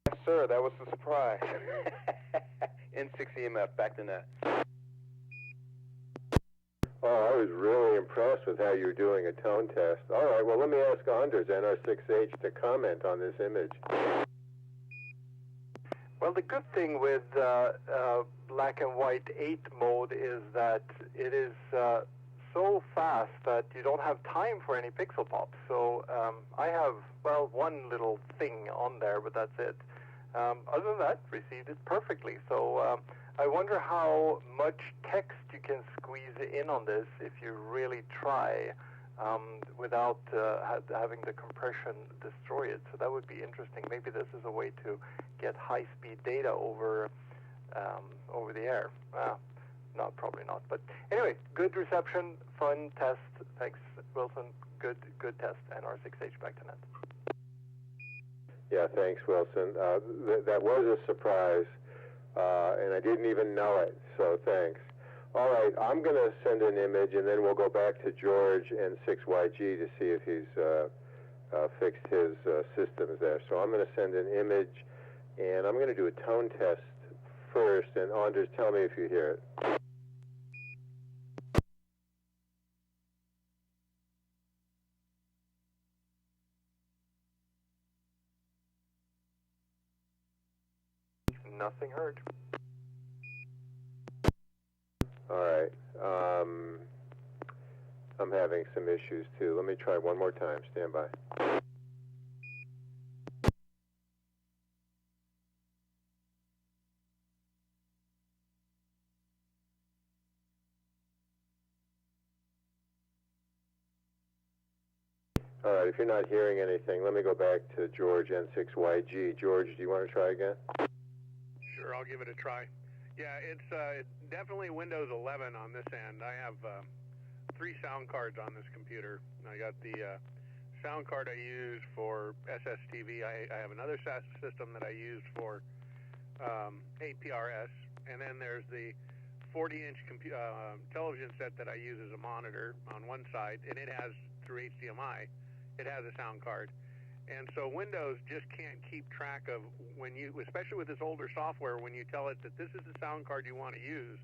Yes, sir, that was the surprise. N6 EMF, back to net. Oh, I was really impressed with how you were doing a tone test. All right, well, let me ask Anders, NR6H, to comment on this image. Well, the good thing with black and white 8 mode is that it is so fast that you don't have time for any pixel pops. So I have, well, one little thing on there, but that's it. Other than that, received it perfectly. So I wonder how much text you can squeeze in on this if you really try without having the compression destroy it. So that would be interesting. Maybe this is a way to get high-speed data over the air. Not probably not. But anyway, good reception, fun test. Thanks, Wilson. Good test. NR6H back to net. Yeah, thanks, Wilson. That was a surprise, and I didn't even know it, so thanks. All right, I'm going to send an image, and then we'll go back to George and 6YG to see if he's fixed his systems there. So I'm going to send an image, and I'm going to do a tone test first, and Anders, tell me if you hear it. Nothing heard. All right. I'm having some issues, too. Let me try one more time. Stand by. All right, if you're not hearing anything, let me go back to George N6YG. George, do you want to try again? Sure, I'll give it a try. Yeah, it's definitely Windows 11 on this end. I have 3 sound cards on this computer. I got the sound card I use for SSTV. I have another system that I use for APRS, and then there's the 40-inch television set that I use as a monitor on one side, and it has, through HDMI, it has a sound card. And so Windows just can't keep track of when you, especially with this older software, when you tell it that this is the sound card you want to use.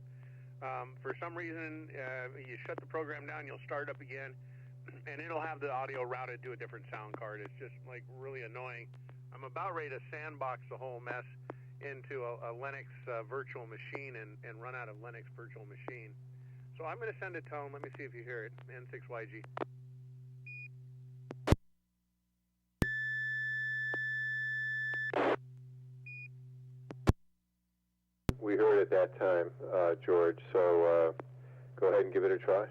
For some reason, you shut the program down, you'll start up again, and it'll have the audio routed to a different sound card. It's just like really annoying. I'm about ready to sandbox the whole mess into a Linux virtual machine and run out of Linux virtual machine. So I'm going to send a tone. Let me see if you hear it. N6YG. We heard it that time, George, so go ahead and give it a try.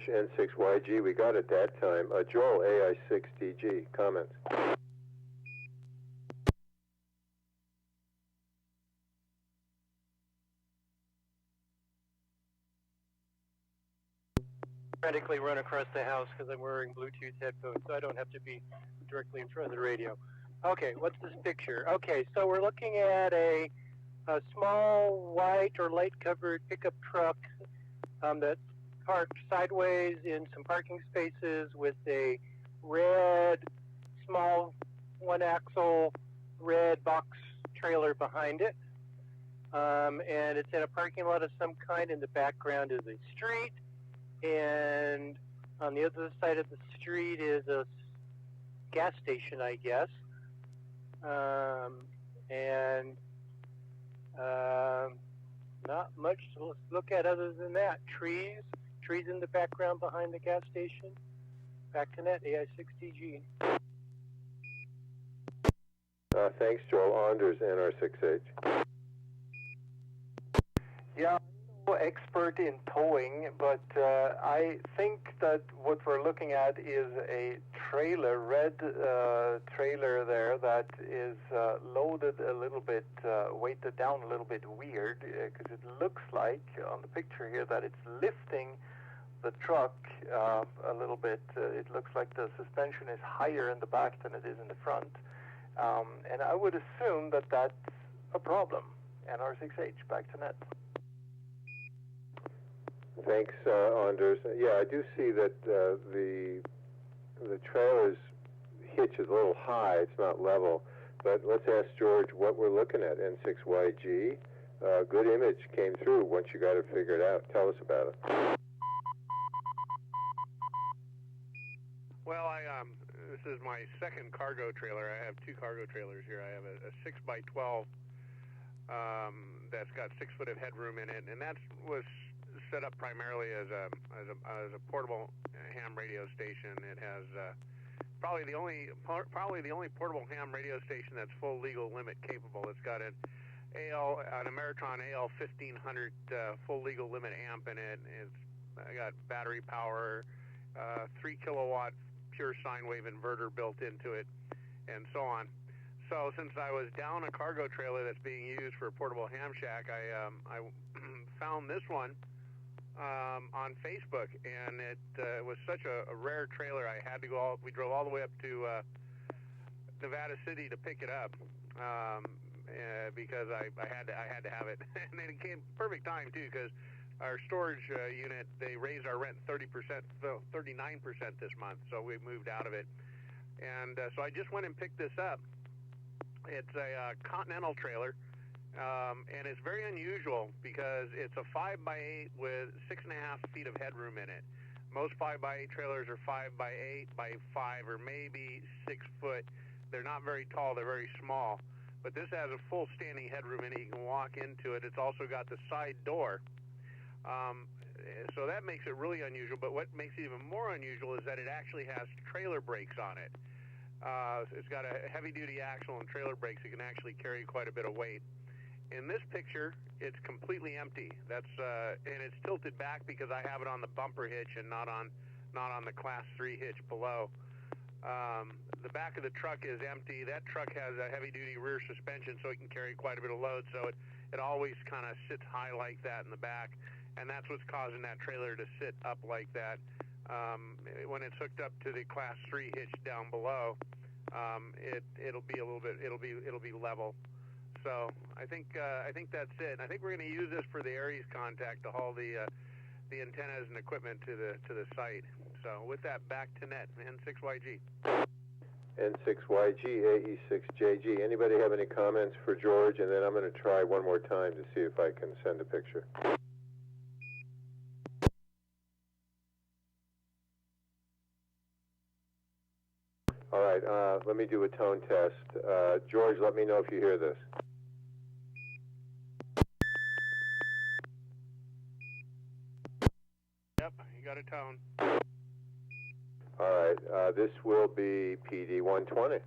George, N6YG, we got at that time. Joel, AI6DG, comments. Frantically run across the house because I'm wearing Bluetooth headphones, so I don't have to be directly in front of the radio. Okay, what's this picture? Okay, so we're looking at a small white or light-covered pickup truck that's parked sideways in some parking spaces with a red, small, one-axle, red box trailer behind it. And it's in a parking lot of some kind. In the background is a street. And on the other side of the street is a gas station, I guess. Not much to look at other than that. Trees in the background behind the gas station. Back to net, AI6DG. Thanks, Joel. Anders, NR6H. Yeah, I'm no expert in towing, but I think that what we're looking at is a trailer, red trailer there that is loaded a little bit, weighted down a little bit weird, because it looks like on the picture here that it's lifting the truck a little bit. It looks like the suspension is higher in the back than it is in the front. And I would assume that that's a problem. NR6H, back to net. Thanks, Anders. Yeah, I do see that the trailer's hitch is a little high. It's not level. But let's ask George what we're looking at. N6YG. Good image came through once you got it figured out. Tell us about it. Well, this is my second cargo trailer. I have two cargo trailers here. I have a 6x12 that's got 6 foot of headroom in it, and that was set up primarily as a portable ham radio station. It has probably the only portable ham radio station that's full legal limit capable. It's got an Ameritron AL 1500 full legal limit amp in it. It's got battery power, 3 kilowatt pure sine wave inverter built into it, and so on. So since I was down a cargo trailer that's being used for a portable ham shack, I found this one on Facebook, and it was such a rare trailer. I had to go. We drove all the way up to Nevada City to pick it up because I had to have it, and it came perfect time too, because our storage unit, they raised our rent 30%, 39% this month, so we moved out of it. And so I just went and picked this up. It's a Continental trailer, and it's very unusual because it's a 5x8 with 6.5 feet of headroom in it. Most 5x8 trailers are 5x8 by 5 or maybe 6 foot. They're not very tall, they're very small. But this has a full standing headroom in it. You can walk into it. It's also got the side door. So that makes it really unusual, but what makes it even more unusual is that it actually has trailer brakes on it. It's got a heavy-duty axle and trailer brakes. It can actually carry quite a bit of weight. In this picture, it's completely empty. That's and it's tilted back because I have it on the bumper hitch and not on the Class 3 hitch below. The back of the truck is empty. That truck has a heavy-duty rear suspension, so it can carry quite a bit of load. So it always kind of sits high like that in the back. And that's what's causing that trailer to sit up like that. When it's hooked up to the Class 3 hitch down below, it'll be a little bit, it'll be level. So I think that's it. And I think we're going to use this for the Aries contact to haul the antennas and equipment to the site. So with that, back to net, N6YG. N6YG, AE6JG. Anybody have any comments for George? And then I'm going to try one more time to see if I can send a picture. All right, let me do a tone test. George, let me know if you hear this. Yep, you got a tone. All right, this will be PD 120.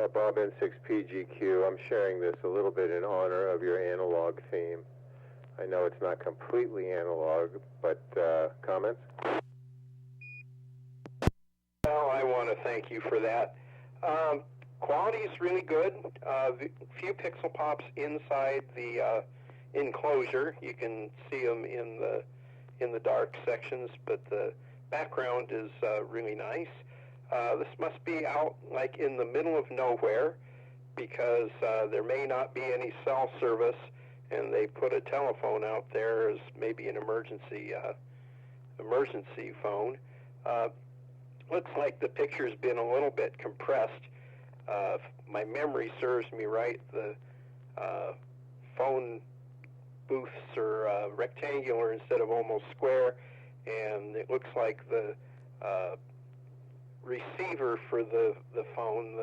Bob, N6PGQ. I'm sharing this a little bit in honor of your analog theme. I know it's not completely analog, but comments? Well, I want to thank you for that. Quality is really good. Few pixel pops inside the enclosure. You can see them in the dark sections, but the background is really nice. This must be out like in the middle of nowhere, because there may not be any cell service, and they put a telephone out there as maybe an emergency phone. Looks like the picture's been a little bit compressed. My memory serves me right. The phone booths are rectangular instead of almost square, and it looks like the receiver for the phone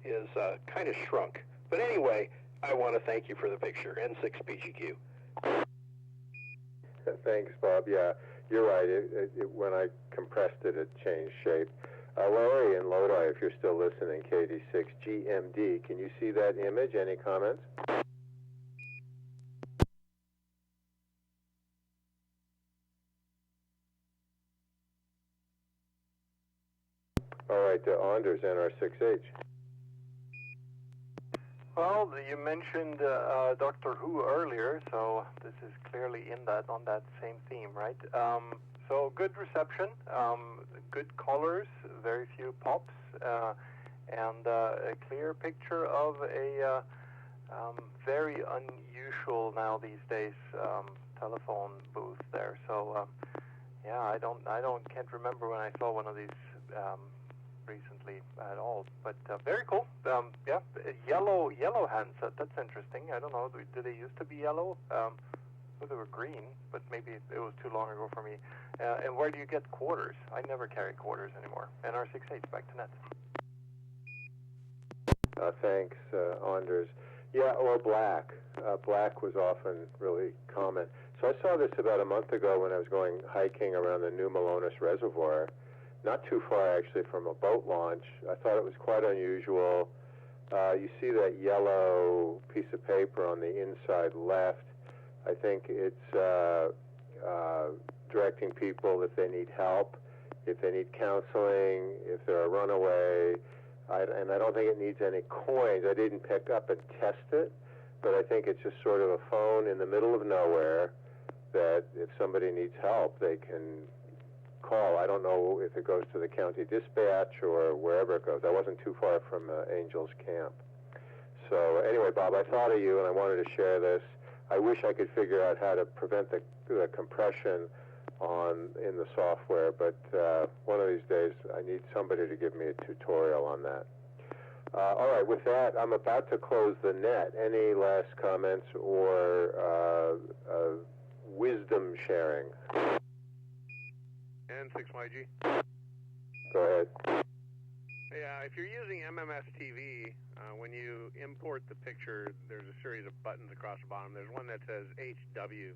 is kind of shrunk. But anyway, I want to thank you for the picture. N6PGQ. Thanks, Bob. Yeah, you're right. When I compressed it, it changed shape. Larry in Lodi, if you're still listening, KD6GMD, can you see that image? Any comments? All right, Anders, NR6H. Well, you mentioned Doctor Who earlier, so this is clearly on that same theme, right? So good reception, good colors, very few pops, and a clear picture of a very unusual now these days telephone booth there. So yeah, can't remember when I saw one of these recently at all, but very cool. Yeah, yellow handset. That's interesting. I don't know. Did they used to be yellow? Well, they were green, but maybe it was too long ago for me. And where do you get quarters? I never carry quarters anymore. NR6H, back to net. Thanks, Anders. Yeah, or black. Black was often really common. So I saw this about a month ago when I was going hiking around the New Melones Reservoir, not too far actually from a boat launch. I thought it was quite unusual. You see that yellow piece of paper on the inside left. I think it's directing people if they need help, if they need counseling, if they're a runaway. And I don't think it needs any coins. I didn't pick up and test it, but I think it's just sort of a phone in the middle of nowhere that if somebody needs help, they can call. I don't know if it goes to the county dispatch or wherever it goes. I wasn't too far from Angels Camp. So anyway, Bob, I thought of you and I wanted to share this. I wish I could figure out how to prevent the compression in the software, but one of these days I need somebody to give me a tutorial on that. All right, with that, I'm about to close the net. Any last comments or wisdom sharing? N6YG. Go ahead. Yeah, if you're using MMS TV, when you import the picture, there's a series of buttons across the bottom. There's one that says HW,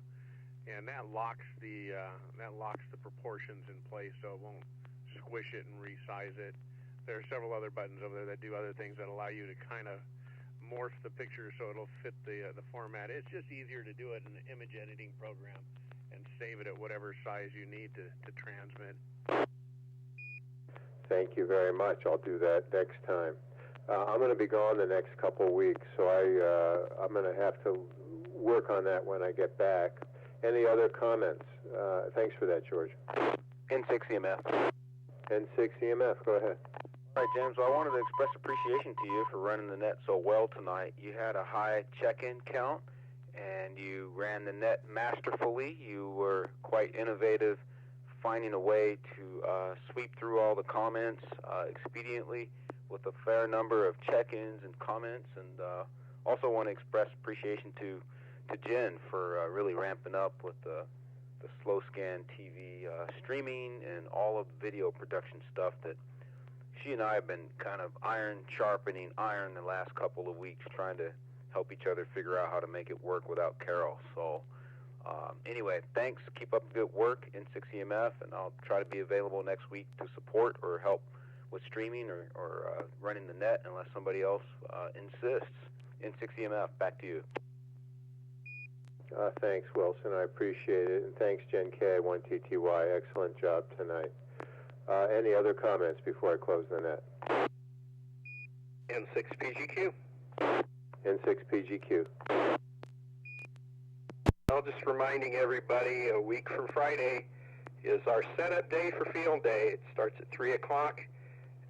and that locks the proportions in place, so it won't squish it and resize it. There are several other buttons over there that do other things that allow you to kind of morph the picture so it'll fit the format. It's just easier to do it in the image editing program and save it at whatever size you need to transmit. Thank you very much. I'll do that next time. I'm going to be gone the next couple weeks, so I'm going to have to work on that when I get back. Any other comments? Thanks for that, George. N6EMF. N6EMF, go ahead. All right, James, well, I wanted to express appreciation to you for running the net so well tonight. You had a high check-in count, and you ran the net masterfully. You were quite innovative, finding a way to sweep through all the comments expediently with a fair number of check-ins and comments, and also want to express appreciation to Jen for really ramping up with the slow scan TV streaming and all of the video production stuff that she and I have been kind of sharpening iron the last couple of weeks, trying to help each other figure out how to make it work without Carol. So anyway, thanks. Keep up the good work, N6EMF, and I'll try to be available next week to support or help with streaming or running the net unless somebody else insists. N6EMF, back to you. Thanks, Wilson. I appreciate it. And thanks, Jen K, 1TTY. Excellent job tonight. Any other comments before I close the net? N6PGQ. N6PGQ. Well, just reminding everybody, a week from Friday is our setup day for Field Day. It starts at 3 o'clock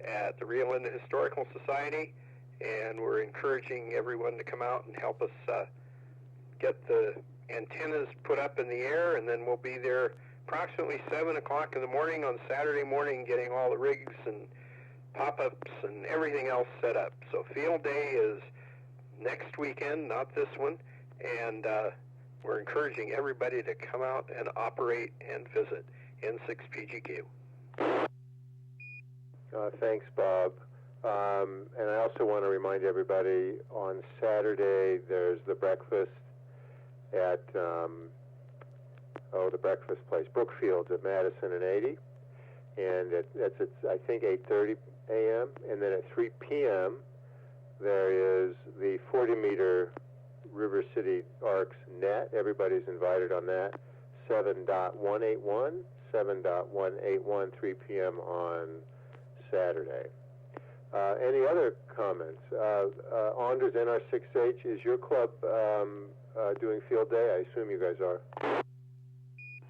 at the Rio Linda Historical Society, and we're encouraging everyone to come out and help us get the antennas put up in the air, and then we'll be there approximately 7 o'clock in the morning on Saturday morning getting all the rigs and pop-ups and everything else set up. So Field Day is next weekend, not this one, and we're encouraging everybody to come out and operate and visit N6PGQ. Thanks, Bob. And I also want to remind everybody, on Saturday there's the breakfast at the breakfast place, Brookfields at Madison and 80, and that's at, I think, 8:30 a.m. And then at 3 p.m. there is the 40-meter River City Arcs net. Everybody's invited on that. 7.181, 3 p.m. on Saturday. Any other comments? Anders, NR6H, is your club doing Field Day? I assume you guys are.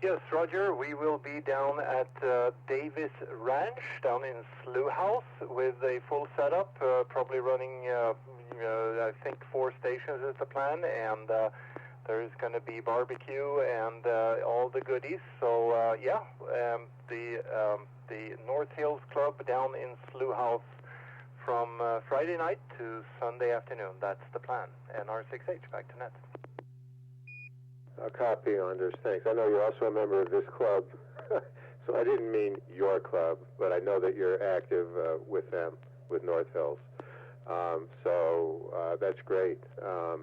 Yes, Roger. We will be down at Davis Ranch down in Slough House with a full setup, probably running, I think 4 stations is the plan, and there's going to be barbecue and all the goodies. So, the North Hills Club down in Slough House from Friday night to Sunday afternoon. That's the plan. NR6H, back to net. A copy, Anders. Thanks. I know you're also a member of this club, so I didn't mean your club, but I know that you're active with them, with North Hills. So that's great. All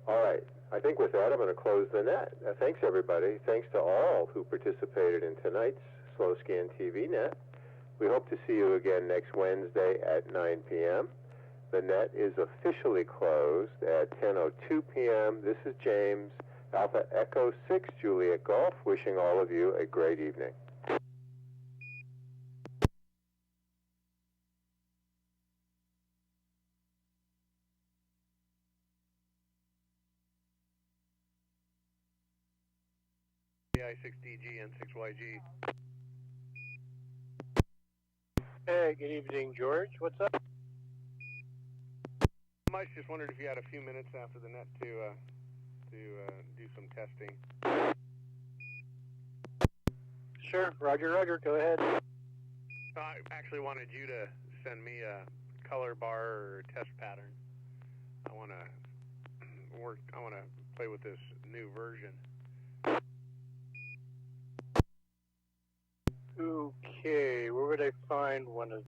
right. I think with that, I'm going to close the net. Thanks, everybody. Thanks to all who participated in tonight's Slow Scan TV Net. We hope to see you again next Wednesday at 9 p.m. The net is officially closed at 10:02 p.m. This is James, Alpha Echo 6 Juliet Golf, wishing all of you a great evening. I6DG, N6YG. Hey, good evening, George. What's up? I just wondered if you had a few minutes after the net to do some testing. Sure, Roger, go ahead. I actually wanted you to send me a color bar or test pattern. I want to play with this new version. Okay, where would I find one of